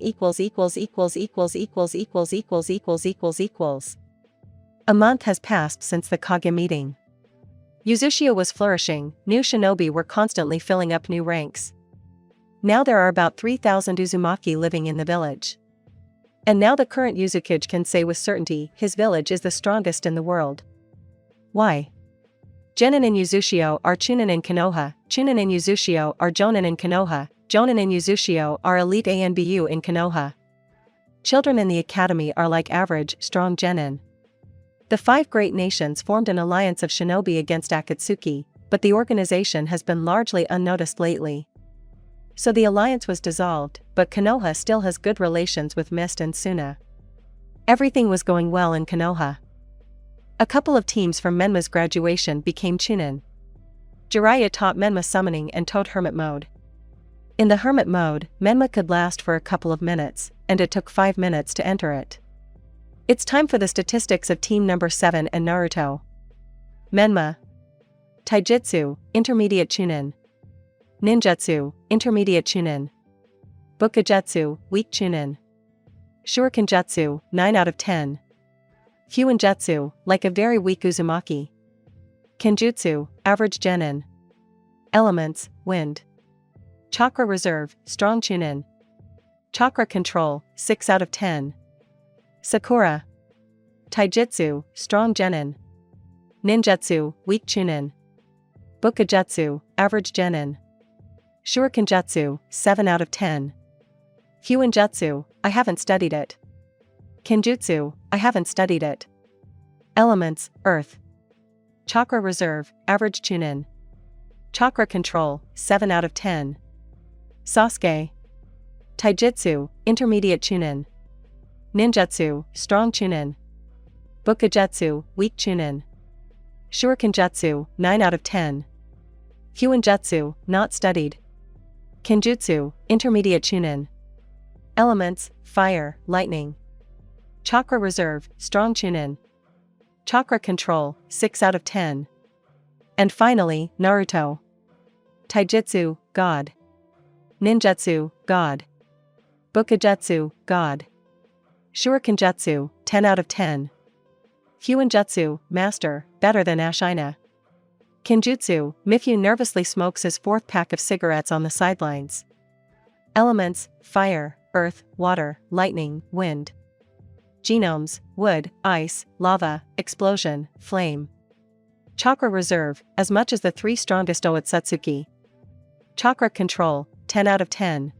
A month has passed since the Kage meeting. Uzushio was flourishing, new shinobi were constantly filling up new ranks. Now there are about 3,000 Uzumaki living in the village. And now the current Yuzukage can say with certainty his village is the strongest in the world. Why? Genin and Uzushio are Chunin and Konoha, Chunin and Uzushio are Jonin and Konoha, Jonin and Uzushio are elite ANBU in Konoha. Children in the academy are like average, strong genin. The 5 great nations formed an alliance of shinobi against Akatsuki, but the organization has been largely unnoticed lately. So the alliance was dissolved, but Konoha still has good relations with Mist and Suna. Everything was going well in Konoha. A couple of teams from Menma's graduation became Chunin. Jiraiya taught Menma summoning and Toad hermit mode. In the hermit mode, Menma could last for a couple of minutes, and it took 5 minutes to enter it. It's time for the statistics of team number 7 and Naruto. Menma. Taijutsu, intermediate Chunin. Ninjutsu, intermediate Chunin. Bukujutsu, weak Chunin. Shurikenjutsu, 9 out of 10. Fuinjutsu, like a very weak Uzumaki. Kenjutsu, average genin. Elements, wind. Chakra reserve, strong Chunin. Chakra control, 6 out of 10. Sakura. Taijutsu, strong genin. Ninjutsu, weak Chunin. Bukujutsu, average genin. Shurikenjutsu, 7 out of 10. Huinjutsu, I haven't studied it. Kenjutsu, I haven't studied it. Elements, Earth. Chakra Reserve, Average Chunin. Chakra Control, 7 out of 10. Sasuke. Taijutsu, Intermediate Chunin. Ninjutsu, Strong Chunin. Bukujutsu, Weak Chunin. Shurikenjutsu, 9 out of 10. Huinjutsu, Not studied. Kenjutsu, Intermediate Chunin. Elements, Fire, Lightning. Chakra Reserve, Strong Chunin. Chakra Control, 6 out of 10. And finally, Naruto. Taijutsu, God. Ninjutsu, God. Bukujutsu, God. Shurikenjutsu, 10 out of 10. Huinjutsu, Master, better than Ashina. Kenjutsu, Mifune nervously smokes his fourth pack of cigarettes on the sidelines. Elements, Fire, Earth, Water, Lightning, Wind. Genomes, Wood, Ice, Lava, Explosion, Flame. Chakra Reserve, as much as the 3 strongest Otsutsuki. Chakra Control, 10 out of 10.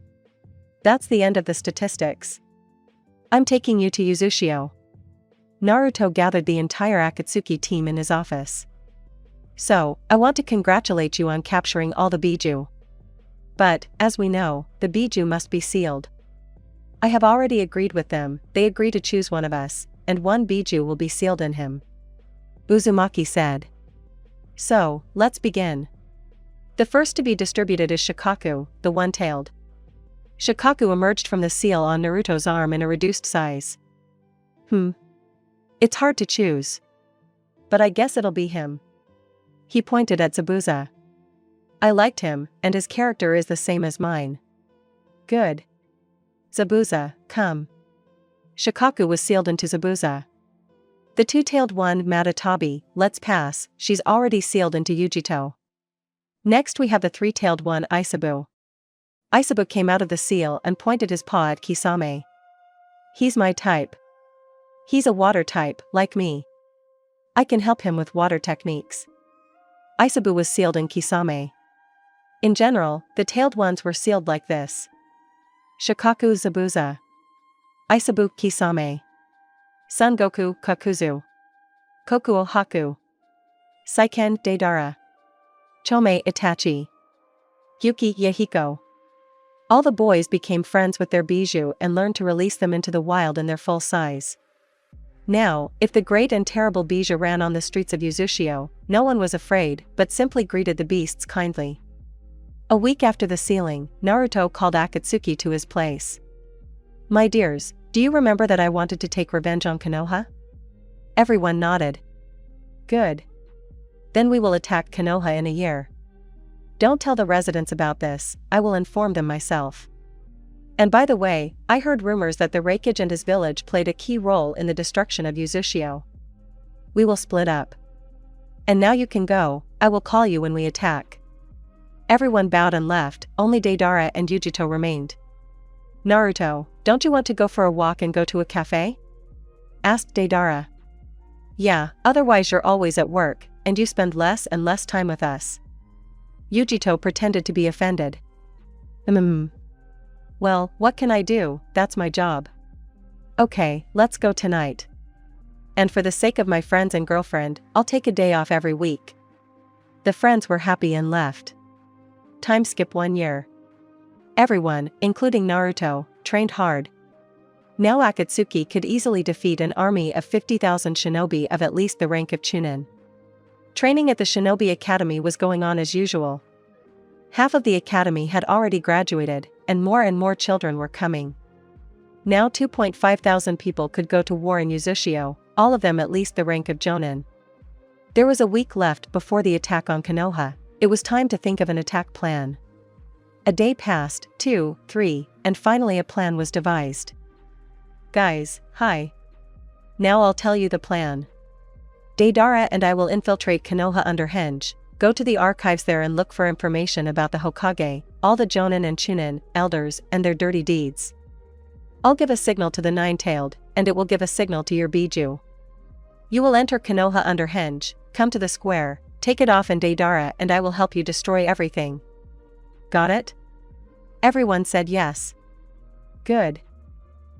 That's the end of the statistics. I'm taking you to Uzushio. Naruto gathered the entire Akatsuki team in his office. So, I want to congratulate you on capturing all the Biju. But, as we know, the Biju must be sealed. I have already agreed with them, they agree to choose one of us, and one Biju will be sealed in him. Uzumaki said. So, let's begin. The first to be distributed is Shikaku, the one-tailed. Shikaku emerged from the seal on Naruto's arm in a reduced size. It's hard to choose. But I guess it'll be him. He pointed at Zabuza. I liked him, and his character is the same as mine. Good. Zabuza, come. Shikaku was sealed into Zabuza. The two-tailed one, Matatabi, let's pass, she's already sealed into Yujito. Next we have the three-tailed one, Isabu. Isabu came out of the seal and pointed his paw at Kisame. He's my type. He's a water type, like me. I can help him with water techniques. Isabu was sealed in Kisame. In general, the tailed ones were sealed like this. Shikaku Zabuza. Isabu Kisame. Son Goku Kakuzu. Kokuo Haku. Saiken Deidara. Chome Itachi. Yuki Yahiko. All the boys became friends with their Biju and learned to release them into the wild in their full size. Now, if the great and terrible Biju ran on the streets of Uzushio, no one was afraid, but simply greeted the beasts kindly. A week after the sealing, Naruto called Akatsuki to his place. My dears, do you remember that I wanted to take revenge on Konoha? Everyone nodded. Good. Then we will attack Konoha in a year. Don't tell the residents about this, I will inform them myself. And by the way, I heard rumors that the Reikage and his village played a key role in the destruction of Uzushio. We will split up. And now you can go, I will call you when we attack. Everyone bowed and left, only Deidara and Yujito remained. Naruto, don't you want to go for a walk and go to a cafe? Asked Deidara. Yeah, otherwise you're always at work, and you spend less and less time with us. Yujito pretended to be offended. Well, what can I do, that's my job. Okay, let's go tonight. And for the sake of my friends and girlfriend, I'll take a day off every week. The friends were happy and left. Time skip 1 year. Everyone, including Naruto, trained hard. Now Akatsuki could easily defeat an army of 50,000 shinobi of at least the rank of Chunin. Training at the Shinobi Academy was going on as usual. Half of the academy had already graduated, and more children were coming. Now 2,500 people could go to war in Uzushio, all of them at least the rank of Jonin. There was a week left before the attack on Konoha. It was time to think of an attack plan. A day passed, 2, 3, and finally a plan was devised. Guys, hi. Now I'll tell you the plan. Deidara and I will infiltrate Konoha under Henge, go to the archives there and look for information about the Hokage, all the Jonin and Chunin, elders, and their dirty deeds. I'll give a signal to the nine-tailed, and it will give a signal to your Biju. You will enter Konoha under Henge, come to the square, take it off in Deidara and I will help you destroy everything. Got it? Everyone said yes. Good.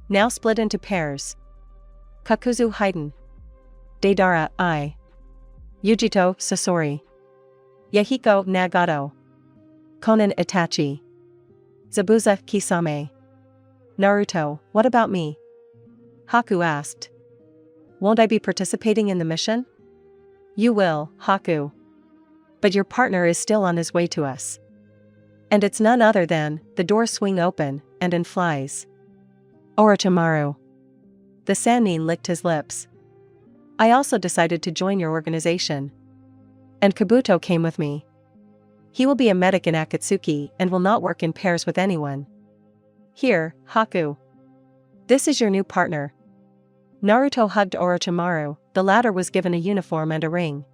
Now split into pairs. Kakuzu Haiden. Deidara, I. Yujito, Sasori. Yahiko, Nagato. Konan, Itachi. Zabuza, Kisame. Naruto, what about me? Haku asked. Won't I be participating in the mission? You will, Haku. But your partner is still on his way to us. And it's none other than, the doors swing open, and in flies Orochimaru. The Sannin licked his lips. I also decided to join your organization. And Kabuto came with me. He will be a medic in Akatsuki and will not work in pairs with anyone. Here, Haku. This is your new partner. Naruto hugged Orochimaru, the latter was given a uniform and a ring.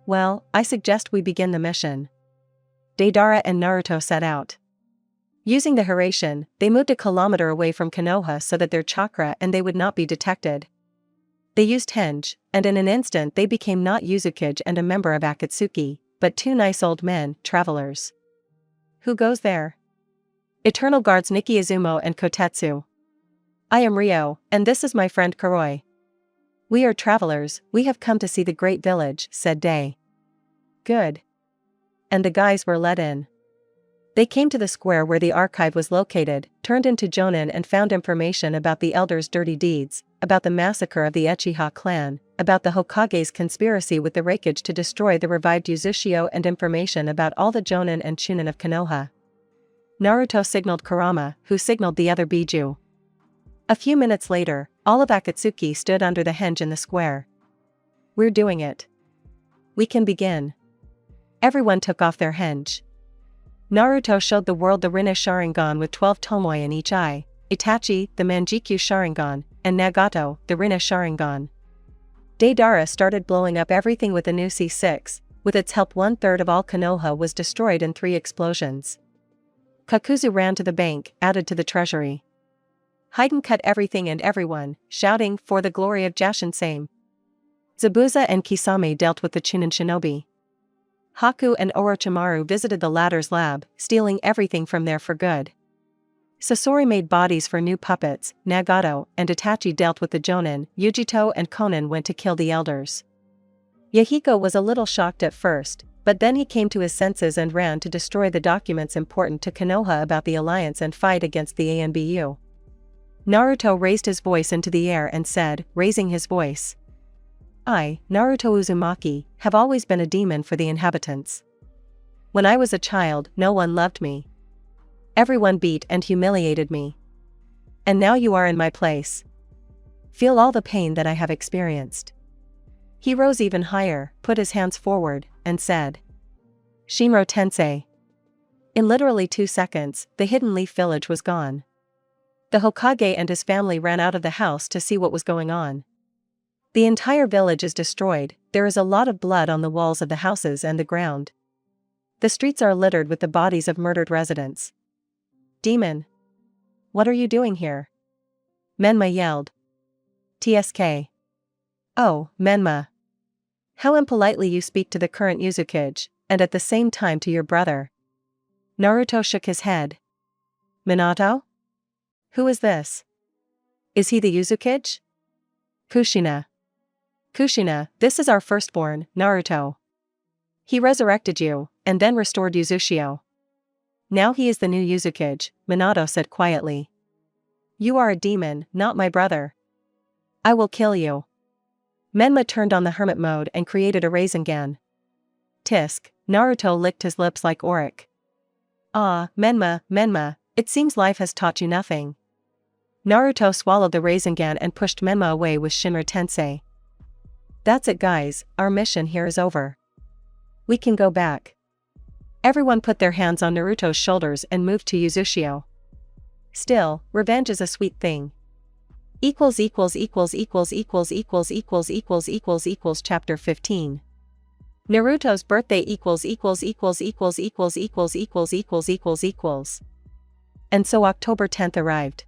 Well, I suggest we begin the mission. Deidara and Naruto set out. Using the Hiraishin, they moved a kilometer away from Konoha so that their chakra and they would not be detected. They used henge, and in an instant they became not Yuzukage and a member of Akatsuki, but two nice old men, travelers. Who goes there? Eternal Guards Nikki Izumo and Kotetsu. I am Ryo, and this is my friend Kuroi. We are travelers, we have come to see the great village, said Day. Good. And the guys were let in. They came to the square where the archive was located, turned into Jonin and found information about the elders' dirty deeds, about the massacre of the Uchiha clan, about the Hokage's conspiracy with the Raikage to destroy the revived Uzushio and information about all the Jonin and Chunin of Konoha. Naruto signaled Kurama, who signaled the other Biju. A few minutes later, all of Akatsuki stood under the henge in the square. We're doing it. We can begin. Everyone took off their henge. Naruto showed the world the Rinne Sharingan with 12 Tomoe in each eye, Itachi, the Manjikyu Sharingan, and Nagato, the Rinne Sharingan. Deidara started blowing up everything with a new C6, with its help 1/3 of all Konoha was destroyed in 3 explosions. Kakuzu ran to the bank, added to the treasury. Haiden cut everything and everyone, shouting, for the glory of Jashinsame. Zabuza and Kisame dealt with the Chunin shinobi. Haku and Orochimaru visited the latter's lab, stealing everything from there for good. Sasori made bodies for new puppets, Nagato and Itachi dealt with the Jonin, Yujito and Konan went to kill the elders. Yahiko was a little shocked at first, but then he came to his senses and ran to destroy the documents important to Konoha about the alliance and fight against the ANBU. Naruto raised his voice into the air and said, raising his voice. I, Naruto Uzumaki, have always been a demon for the inhabitants. When I was a child, no one loved me. Everyone beat and humiliated me. And now you are in my place. Feel all the pain that I have experienced. He rose even higher, put his hands forward, and said, Shinro Tensei. In literally 2 seconds, the Hidden Leaf Village was gone. The Hokage and his family ran out of the house to see what was going on. The entire village is destroyed, there is a lot of blood on the walls of the houses and the ground. The streets are littered with the bodies of murdered residents. Demon! What are you doing here? Menma yelled. TSK. Oh, Menma. How impolitely you speak to the current Yuzukage, and at the same time to your brother. Naruto shook his head. Minato? Who is this? Is he the Yuzukage? Kushina. Kushina, this is our firstborn, Naruto. He resurrected you, and then restored Uzushio. Now he is the new Yuzukage, Minato said quietly. You are a demon, not my brother. I will kill you. Menma turned on the hermit mode and created a Rasengan. Tisk, Naruto licked his lips like Oric. Ah, Menma, it seems life has taught you nothing. Naruto swallowed the Rasengan and pushed Menma away with Shinra Tensei. That's it guys, our mission here is over. We can go back. Everyone put their hands on Naruto's shoulders and moved to Uzushio. Still, revenge is a sweet thing. Chapter 15. Naruto's birthday And so October 10th arrived.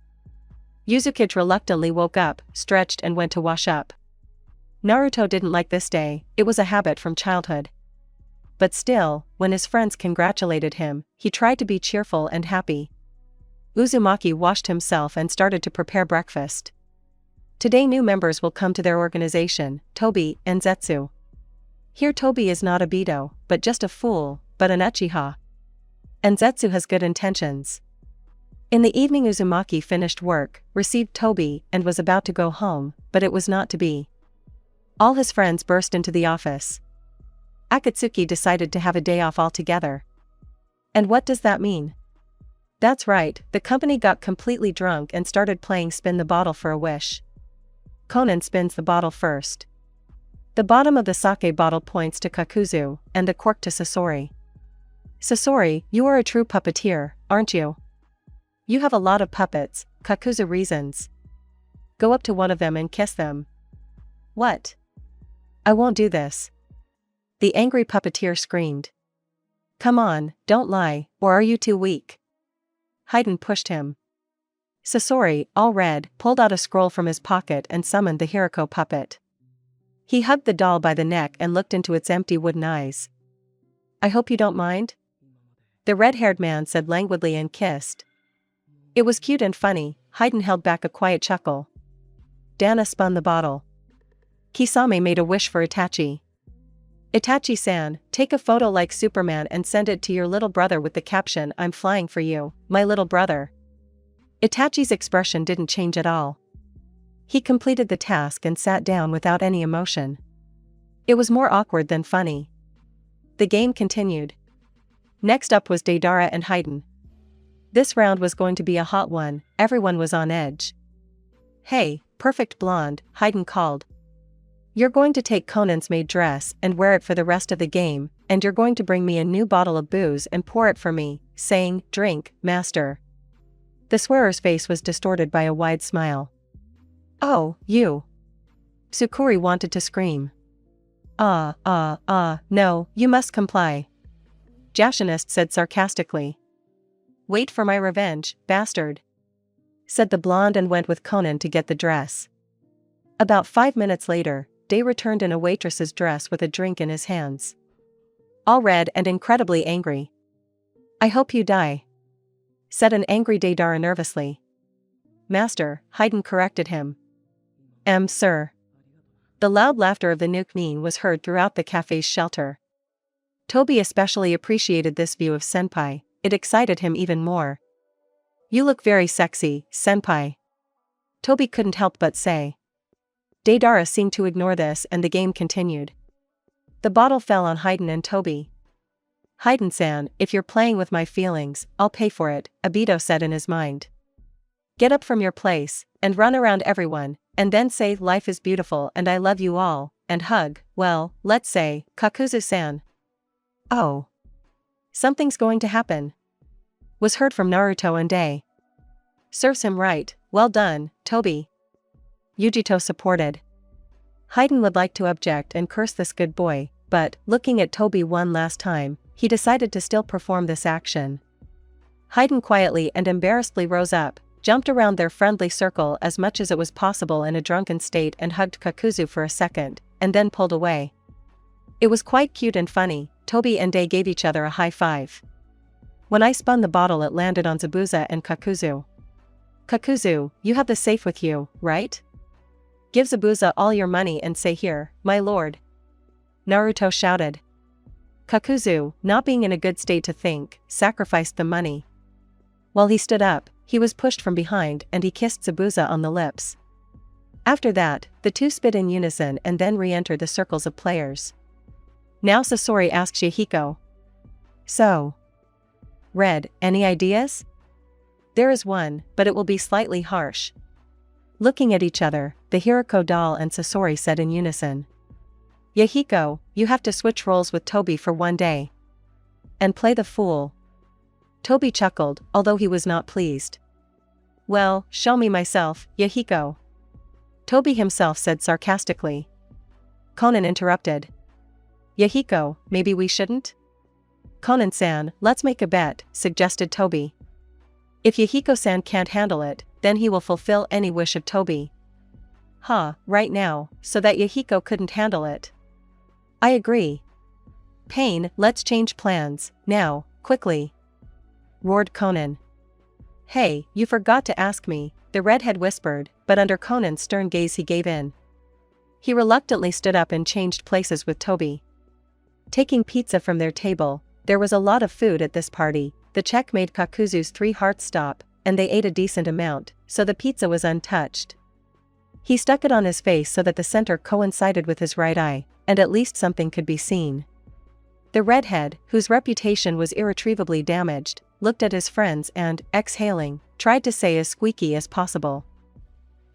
Yuzukage reluctantly woke up, stretched and went to wash up. Naruto didn't like this day, it was a habit from childhood. But still, when his friends congratulated him, he tried to be cheerful and happy. Uzumaki washed himself and started to prepare breakfast. Today new members will come to their organization, Tobi and Zetsu. Here Tobi is not a Bido, but just a fool, but an Uchiha. And Zetsu has good intentions. In the evening Uzumaki finished work, received Tobi, and was about to go home, but it was not to be. All his friends burst into the office. Akatsuki decided to have a day off altogether. And what does that mean? That's right, the company got completely drunk and started playing spin the bottle for a wish. Conan spins the bottle first. The bottom of the sake bottle points to Kakuzu, and the cork to Sasori. Sasori, you are a true puppeteer, aren't you? You have a lot of puppets, Kakuzu reasons. Go up to one of them and kiss them. What? I won't do this. The angry puppeteer screamed. Come on, don't lie, or are you too weak? Haydn pushed him. Sasori, all red, pulled out a scroll from his pocket and summoned the Hirako puppet. He hugged the doll by the neck and looked into its empty wooden eyes. I hope you don't mind? The red-haired man said languidly and kissed. It was cute and funny. Haydn held back a quiet chuckle. Dana spun the bottle. Kisame made a wish for Itachi. Itachi-san, take a photo like Superman and send it to your little brother with the caption, I'm flying for you, my little brother. Itachi's expression didn't change at all. He completed the task and sat down without any emotion. It was more awkward than funny. The game continued. Next up was Deidara and Haydn. This round was going to be a hot one, everyone was on edge. Hey, perfect blonde, Haydn called. You're going to take Conan's maid dress and wear it for the rest of the game, and you're going to bring me a new bottle of booze and pour it for me, saying, drink, master. The swearer's face was distorted by a wide smile. Oh, you. Tsukuri wanted to scream. No, you must comply. Jashinist said sarcastically. Wait for my revenge, bastard, said the blonde and went with Conan to get the dress. About 5 minutes later, Day returned in a waitress's dress with a drink in his hands. All red and incredibly angry. I hope you die, said an angry Deidara nervously. Master, Haydn corrected him. Sir. The loud laughter of the Nuknin was heard throughout the cafe's shelter. Tobi especially appreciated this view of Senpai, it excited him even more. You look very sexy, Senpai. Tobi couldn't help but say. Deidara seemed to ignore this and the game continued. The bottle fell on Haydn and Tobi. Haydn-san, if you're playing with my feelings, I'll pay for it, Abito said in his mind. Get up from your place, and run around everyone, and then say life is beautiful and I love you all, and hug, well, let's say, Kakuzu-san. Oh. Something's going to happen. Was heard from Naruto and Day. Serves him right, well done, Tobi. Yujito supported. Haydn would like to object and curse this good boy, but, looking at Tobi one last time, he decided to still perform this action. Haydn quietly and embarrassedly rose up, jumped around their friendly circle as much as it was possible in a drunken state and hugged Kakuzu for a second, and then pulled away. It was quite cute and funny. Tobi and Day gave each other a high five. When I spun the bottle it landed on Zabuza and Kakuzu. Kakuzu, you have the safe with you, right? Give Zabuza all your money and say here, my lord. Naruto shouted. Kakuzu, not being in a good state to think, sacrificed the money. While he stood up, he was pushed from behind and he kissed Zabuza on the lips. After that, the two spit in unison and then re-entered the circles of players. Now Sasori asks Yahiko. So. Red, any ideas? There is one, but it will be slightly harsh. Looking at each other, the Hirako doll and Sasori said in unison. Yahiko, you have to switch roles with Tobi for one day. And play the fool. Tobi chuckled, although he was not pleased. Well, show me myself, Yahiko. Tobi himself said sarcastically. Conan interrupted. Yahiko, maybe we shouldn't? Conan-san, let's make a bet, suggested Tobi. If Yahiko-san can't handle it, then he will fulfill any wish of Tobi. Right now, so that Yahiko couldn't handle it. I agree. Pain, let's change plans, now, quickly. Roared Conan. Hey, you forgot to ask me, the redhead whispered, but under Conan's stern gaze he gave in. He reluctantly stood up and changed places with Toby. Taking pizza from their table, there was a lot of food at this party. The check made Kakuzu's 3 hearts stop, and they ate a decent amount, so the pizza was untouched. He stuck it on his face so that the center coincided with his right eye, and at least something could be seen. The redhead, whose reputation was irretrievably damaged, looked at his friends and, exhaling, tried to say as squeaky as possible.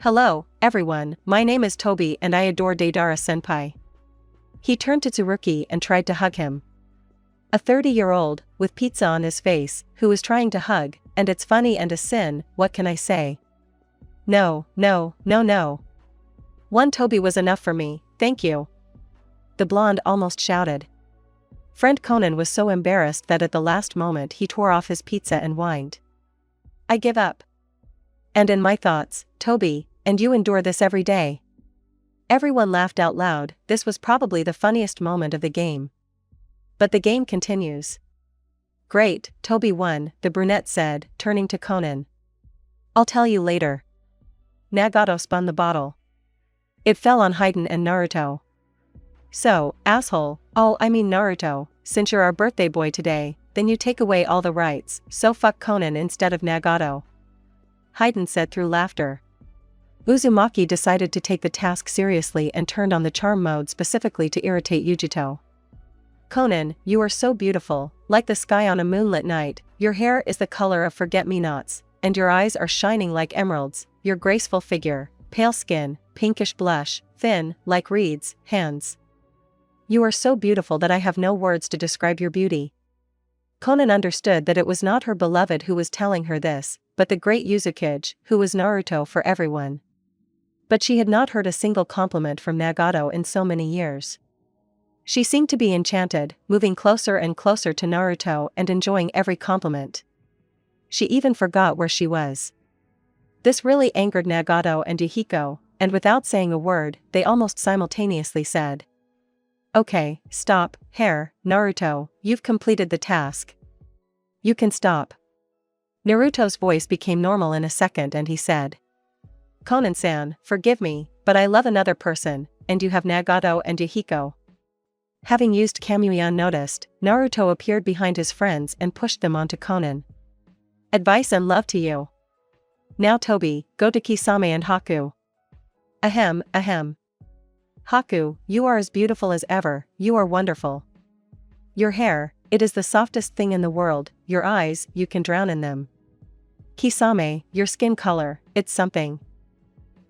"Hello, everyone, my name is Toby and I adore Deidara-senpai." He turned to Tsuruki and tried to hug him. A 30-year-old, with pizza on his face, who was trying to hug, and it's funny and a sin, what can I say? No. One Toby was enough for me, thank you. The blonde almost shouted. Friend Conan was so embarrassed that at the last moment he tore off his pizza and whined. "I give up." And in my thoughts, Toby, and you endure this every day. Everyone laughed out loud. This was probably the funniest moment of the game. But the game continues. "Great, Toby won," the brunette said, turning to Conan. "I'll tell you later." Nagato spun the bottle. It fell on Haiden and Naruto. "So, asshole, Naruto, since you're our birthday boy today, then you take away all the rights, so fuck Conan instead of Nagato," Haiden said through laughter. Uzumaki decided to take the task seriously and turned on the charm mode specifically to irritate Yujito. "Conan, you are so beautiful, like the sky on a moonlit night, your hair is the color of forget-me-nots, and your eyes are shining like emeralds, your graceful figure, pale skin, pinkish blush, thin, like reeds, hands. You are so beautiful that I have no words to describe your beauty." Conan understood that it was not her beloved who was telling her this, but the great Yuzukage, who was Naruto for everyone. But she had not heard a single compliment from Nagato in so many years. She seemed to be enchanted, moving closer and closer to Naruto and enjoying every compliment. She even forgot where she was. This really angered Nagato and Yuhiko, and without saying a word, they almost simultaneously said, "Okay, stop, hair, Naruto, you've completed the task. You can stop." Naruto's voice became normal in a second and he said, "Conan-san, forgive me, but I love another person, and you have Nagato and Yuhiko." Having used Kamui unnoticed, Naruto appeared behind his friends and pushed them onto Conan. "Advice and love to you. Now Toby, go to Kisame and Haku." Ahem. "Haku, you are as beautiful as ever, you are wonderful. Your hair, it is the softest thing in the world, your eyes, you can drown in them. Kisame, your skin color, it's something.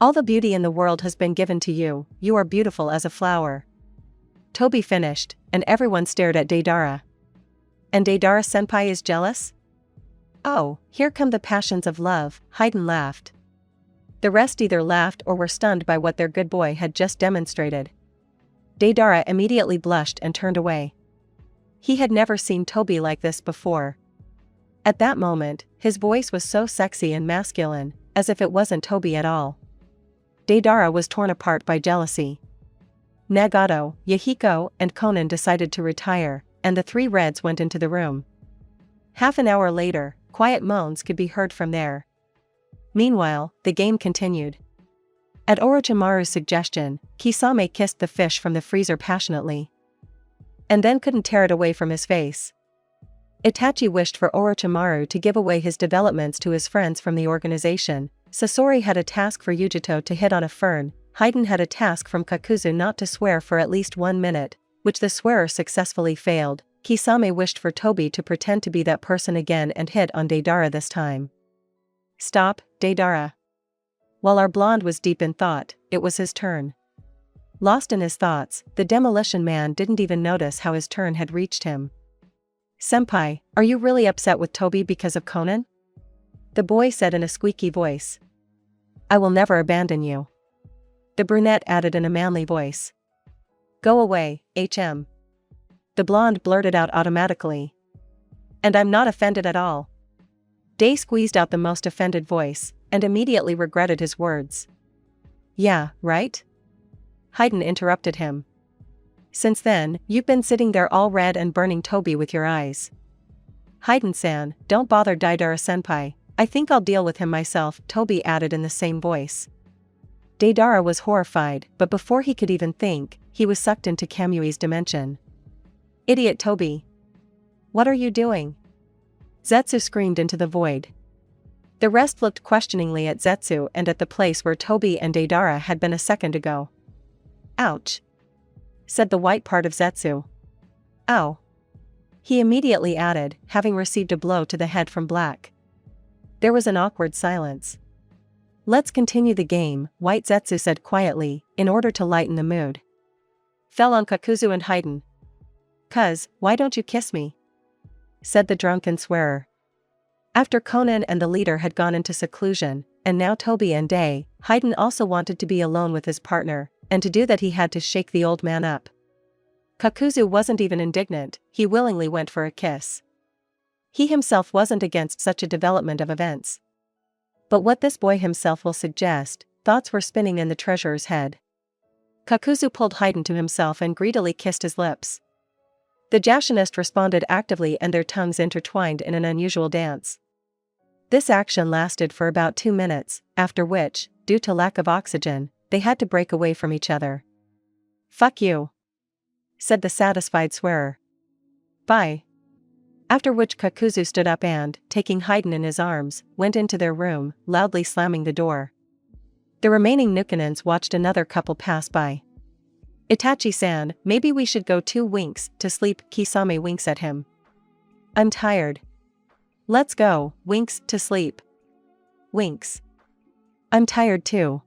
All the beauty in the world has been given to you, you are beautiful as a flower." Toby finished, and everyone stared at Deidara. "And Deidara-senpai is jealous? Oh, here come the passions of love," Haiden laughed. The rest either laughed or were stunned by what their good boy had just demonstrated. Deidara immediately blushed and turned away. He had never seen Toby like this before. At that moment, his voice was so sexy and masculine, as if it wasn't Toby at all. Deidara was torn apart by jealousy. Nagato, Yuhiko, and Conan decided to retire, and the 3 reds went into the room. Half an hour later, quiet moans could be heard from there. Meanwhile, the game continued. At Orochimaru's suggestion, Kisame kissed the fish from the freezer passionately. And then couldn't tear it away from his face. Itachi wished for Orochimaru to give away his developments to his friends from the organization. Sasori had a task for Yujito to hit on a fern. Haiden had a task from Kakuzu not to swear for at least 1 minute, which the swearer successfully failed. Kisame wished for Toby to pretend to be that person again and hit on Deidara this time. "Stop, Deidara." While our blonde was deep in thought, it was his turn. Lost in his thoughts, the demolition man didn't even notice how his turn had reached him. "Senpai, are you really upset with Toby because of Conan?" The boy said in a squeaky voice. "I will never abandon you," the brunette added in a manly voice. "Go away, HM." The blonde blurted out automatically. "And I'm not offended at all." Day squeezed out the most offended voice, and immediately regretted his words. "Yeah, right?" Haiden interrupted him. "Since then, you've been sitting there all red and burning Toby with your eyes." "Haiden-san, don't bother Deidara-senpai, I think I'll deal with him myself, Toby added in the same voice. Deidara was horrified, but before he could even think, he was sucked into Kamui's dimension. Idiot Toby! What are you doing? Zetsu screamed into the void. The rest looked questioningly at Zetsu and at the place where Toby and Deidara had been a second ago. Ouch! Said the white part of Zetsu. Ow! He immediately added, having received a blow to the head from Black. There was an awkward silence. Let's continue the game, White Zetsu said quietly, in order to lighten the mood. Fell on Kakuzu and Haiden. Cuz, why don't you kiss me? Said the drunken swearer. After Conan and the leader had gone into seclusion, and now Toby and Haiden also wanted to be alone with his partner, and to do that he had to shake the old man up. Kakuzu wasn't even indignant, he willingly went for a kiss. He himself wasn't against such a development of events. But what this boy himself will suggest, thoughts were spinning in the treasurer's head. Kakuzu pulled Haiden to himself and greedily kissed his lips. The Jashinist responded actively and their tongues intertwined in an unusual dance. This action lasted for about 2 minutes, after which, due to lack of oxygen, they had to break away from each other. Fuck you, said the satisfied swearer. Bye. After which Kakuzu stood up and, taking Haiden in his arms, went into their room, loudly slamming the door. The remaining Nukanons watched another couple pass by. Itachi-san, maybe we should go 2 winks to sleep, Kisame winks at him. I'm tired. Let's go, winks to sleep. Winks. I'm tired too.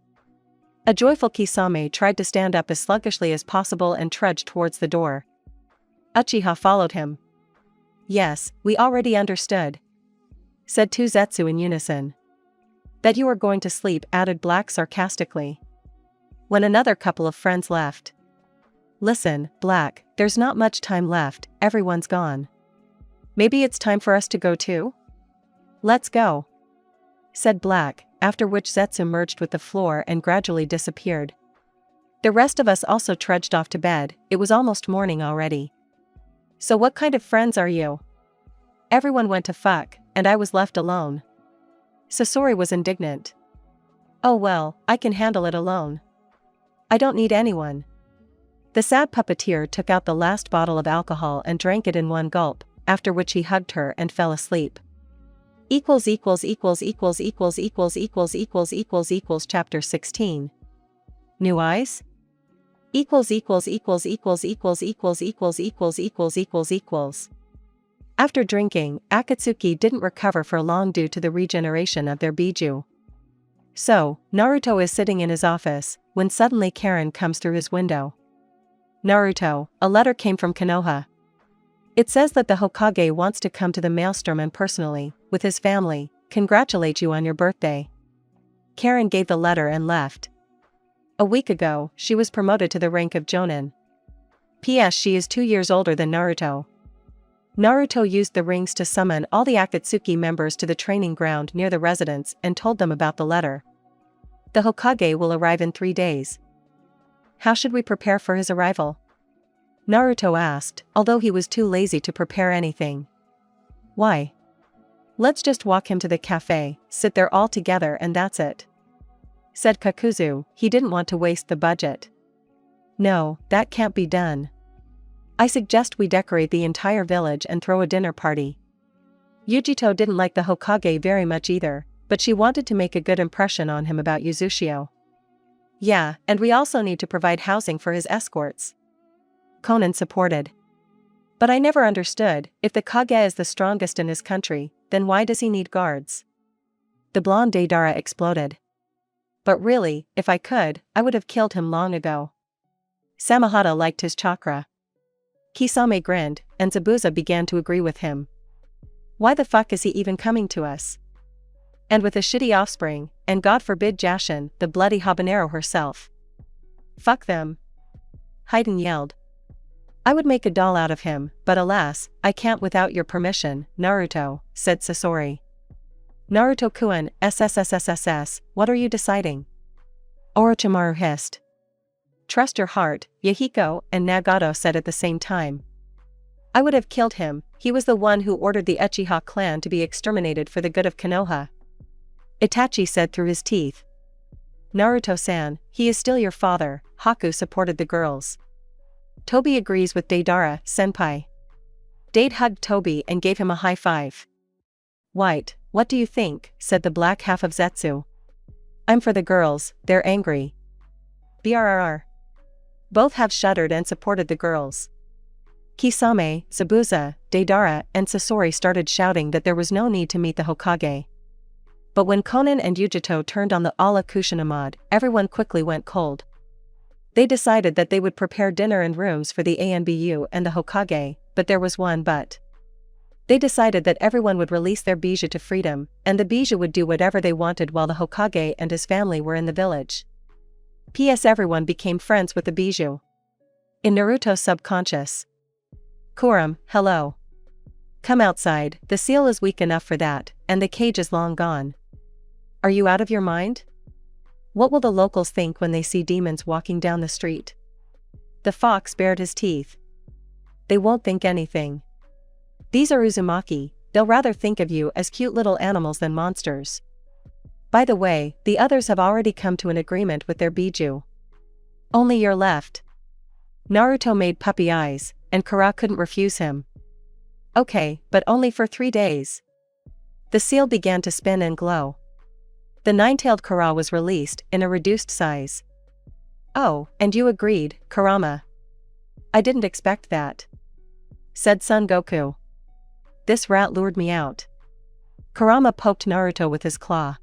A joyful Kisame tried to stand up as sluggishly as possible and trudged towards the door. Uchiha followed him. Yes, we already understood, said 2 Zetsu in unison. That you were going to sleep, added Black sarcastically. When another couple of friends left. Listen, Black, there's not much time left, everyone's gone. Maybe it's time for us to go too? Let's go, said Black, after which Zetsu merged with the floor and gradually disappeared. The rest of us also trudged off to bed, it was almost morning already. So what kind of friends are you? Everyone went to fuck, and I was left alone. Sasori was indignant. Oh well, I can handle it alone. I don't need anyone. The sad puppeteer took out the last bottle of alcohol and drank it in one gulp, after which he hugged her and fell asleep. Chapter 16. New eyes? After drinking, Akatsuki didn't recover for long due to the regeneration of their biju. So, Naruto is sitting in his office, when suddenly Karen comes through his window. Naruto, a letter came from Konoha. It says that the Hokage wants to come to the Maelstrom and personally, with his family, congratulate you on your birthday. Karen gave the letter and left. A week ago, she was promoted to the rank of Jonin. P.S. She is 2 years older than Naruto. Naruto used the rings to summon all the Akatsuki members to the training ground near the residence and told them about the letter. The Hokage will arrive in 3 days. How should we prepare for his arrival? Naruto asked, although he was too lazy to prepare anything. Why? Let's just walk him to the cafe, sit there all together and that's it, said Kakuzu. He didn't want to waste the budget. No, that can't be done. I suggest we decorate the entire village and throw a dinner party. Yujito didn't like the Hokage very much either, but she wanted to make a good impression on him about Yuzushio. Yeah, and we also need to provide housing for his escorts. Conan supported. But I never understood, if the Kage is the strongest in his country, then why does he need guards? The blonde Deidara exploded. But really, if I could, I would have killed him long ago. Samahata liked his chakra. Kisame grinned, and Zabuza began to agree with him. Why the fuck is he even coming to us? And with a shitty offspring, and God forbid Jashin, the bloody habanero herself. Fuck them. Haiden yelled. I would make a doll out of him, but alas, I can't without your permission, Naruto, said Sasori. Naruto-kun, SSSSSS, what are you deciding? Orochimaru hissed. Trust your heart, Yahiko and Nagato said at the same time. I would have killed him, he was the one who ordered the Uchiha clan to be exterminated for the good of Konoha, Itachi said through his teeth. Naruto-san, he is still your father, Haku supported the girls. Tobi agrees with Deidara, senpai. Dade hugged Tobi and gave him a high five. White, what do you think, said the black half of Zetsu. I'm for the girls, they're angry. BRRR. Both have shuddered and supported the girls. Kisame, Zabuza, Deidara, and Sasori started shouting that there was no need to meet the Hokage. But when Konan and Yujito turned on the Alla Kushina mod, everyone quickly went cold. They decided that they would prepare dinner and rooms for the ANBU and the Hokage, but there was one but. They decided that everyone would release their bijou to freedom, and the bijou would do whatever they wanted while the Hokage and his family were in the village. P.S. Everyone became friends with the bijou. In Naruto's subconscious. Kuram, hello. Come outside, the seal is weak enough for that, and the cage is long gone. Are you out of your mind? What will the locals think when they see demons walking down the street? The fox bared his teeth. They won't think anything. These are Uzumaki, they'll rather think of you as cute little animals than monsters. By the way, the others have already come to an agreement with their bijou. Only you're left. Naruto made puppy eyes, and Kara couldn't refuse him. Okay, but only for 3 days. The seal began to spin and glow. The nine-tailed Kara was released in a reduced size. Oh, and you agreed, Kurama. I didn't expect that, said Son Goku. This rat lured me out. Kurama poked Naruto with his claw.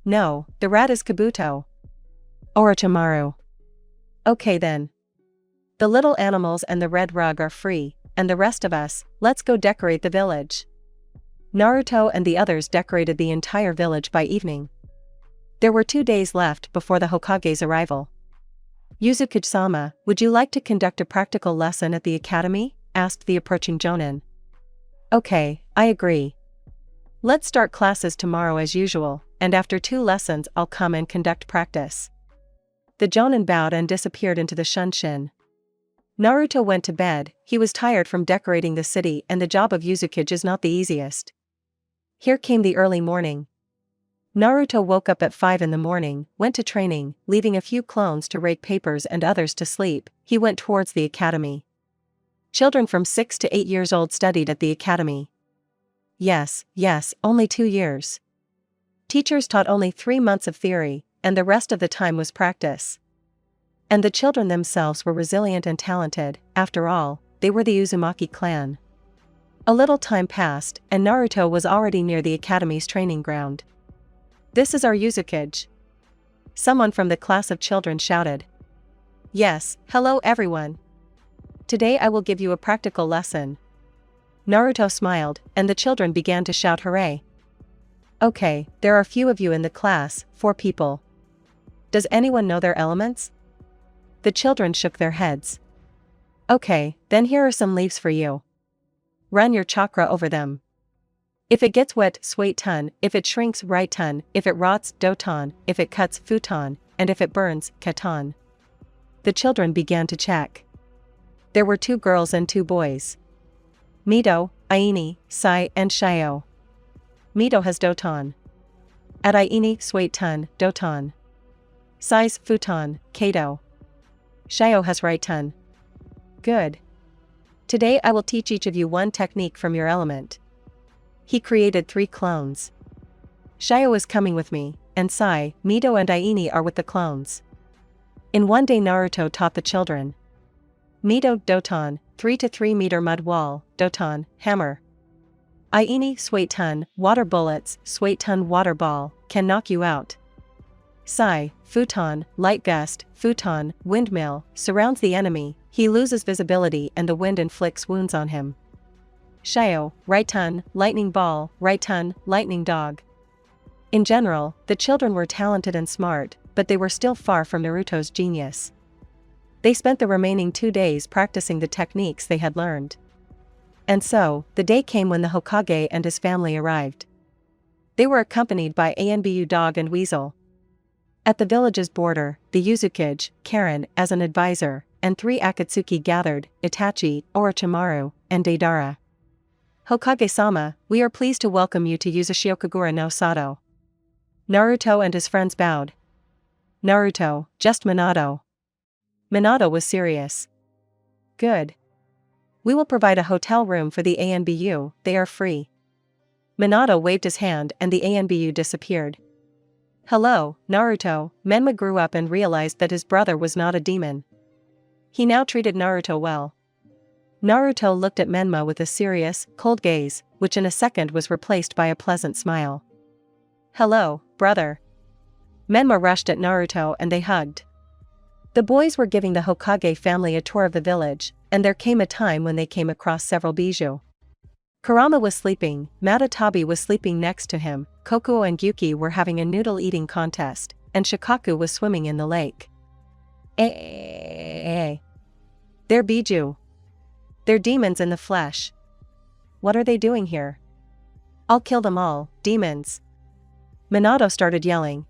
No, the rat is Kabuto. Orochimaru. Okay then. The little animals and the red rug are free, and the rest of us, let's go decorate the village. Naruto and the others decorated the entire village by evening. There were 2 days left before the Hokage's arrival. Yuzuki-sama, would you like to conduct a practical lesson at the academy? Asked the approaching Jonin. Okay, I agree. Let's start classes tomorrow as usual, and after 2 lessons I'll come and conduct practice. The Jonin bowed and disappeared into the Shunshin. Naruto went to bed. He was tired from decorating the city, and the job of Yuzukage is not the easiest. Here came the early morning. Naruto woke up at 5 in the morning, went to training, leaving a few clones to rake papers and others to sleep. He went towards the academy. Children from 6 to 8 years old studied at the academy. Yes, only 2 years. Teachers taught only 3 months of theory, and the rest of the time was practice. And the children themselves were resilient and talented. After all, they were the Uzumaki clan. A little time passed, and Naruto was already near the academy's training ground. This is our Yuzukage. Someone from the class of children shouted. Yes, hello everyone. Today I will give you a practical lesson. Naruto smiled, and the children began to shout hooray. Okay, there are few of you in the class, 4 people. Does anyone know their elements? The children shook their heads. Okay, then here are some leaves for you. Run your chakra over them. If it gets wet, Suiton, if it shrinks, Raiton, if it rots, Doton, if it cuts, Futon, and if it burns, Katon. The children began to check. There were 2 girls and 2 boys. Mito, Aini, Sai, and Shio. Mito has Doton. At Aini, Suiton, Doton. Sai's Futon, Kato. Shio has Raiton. Good. Today I will teach each of you one technique from your element. He created 3 clones. Shio is coming with me, and Sai, Mito and Aini are with the clones. In one day Naruto taught the children. Mito, Doton, 3 to 3 meter mud wall, Doton, hammer. Aini, Suiton, water bullets, Suiton water ball, can knock you out. Sai, Futon, light gust, Futon, windmill, surrounds the enemy, he loses visibility and the wind inflicts wounds on him. Shio, Raiton, lightning ball, Raiton, lightning dog. In general, the children were talented and smart, but they were still far from Naruto's genius. They spent the remaining 2 days practicing the techniques they had learned. And so, the day came when the Hokage and his family arrived. They were accompanied by Anbu Dog and Weasel. At the village's border, the Yuzukage, Karen, as an advisor, and 3 Akatsuki gathered, Itachi, Orochimaru, and Deidara. Hokage-sama, we are pleased to welcome you to Uzushiokagura no Sato. Naruto and his friends bowed. Naruto, just Minato. Minato was serious. Good. We will provide a hotel room for the ANBU, they are free. Minato waved his hand and the ANBU disappeared. Hello, Naruto. Menma grew up and realized that his brother was not a demon. He now treated Naruto well. Naruto looked at Menma with a serious, cold gaze, which in a second was replaced by a pleasant smile. Hello, brother. Menma rushed at Naruto and they hugged. The boys were giving the Hokage family a tour of the village, and there came a time when they came across several bijou. Kurama was sleeping, Matatabi was sleeping next to him, Kokuo and Gyuki were having a noodle-eating contest, and Shikaku was swimming in the lake. They're bijou. They're demons in the flesh. What are they doing here? I'll kill them all, demons. Minato started yelling,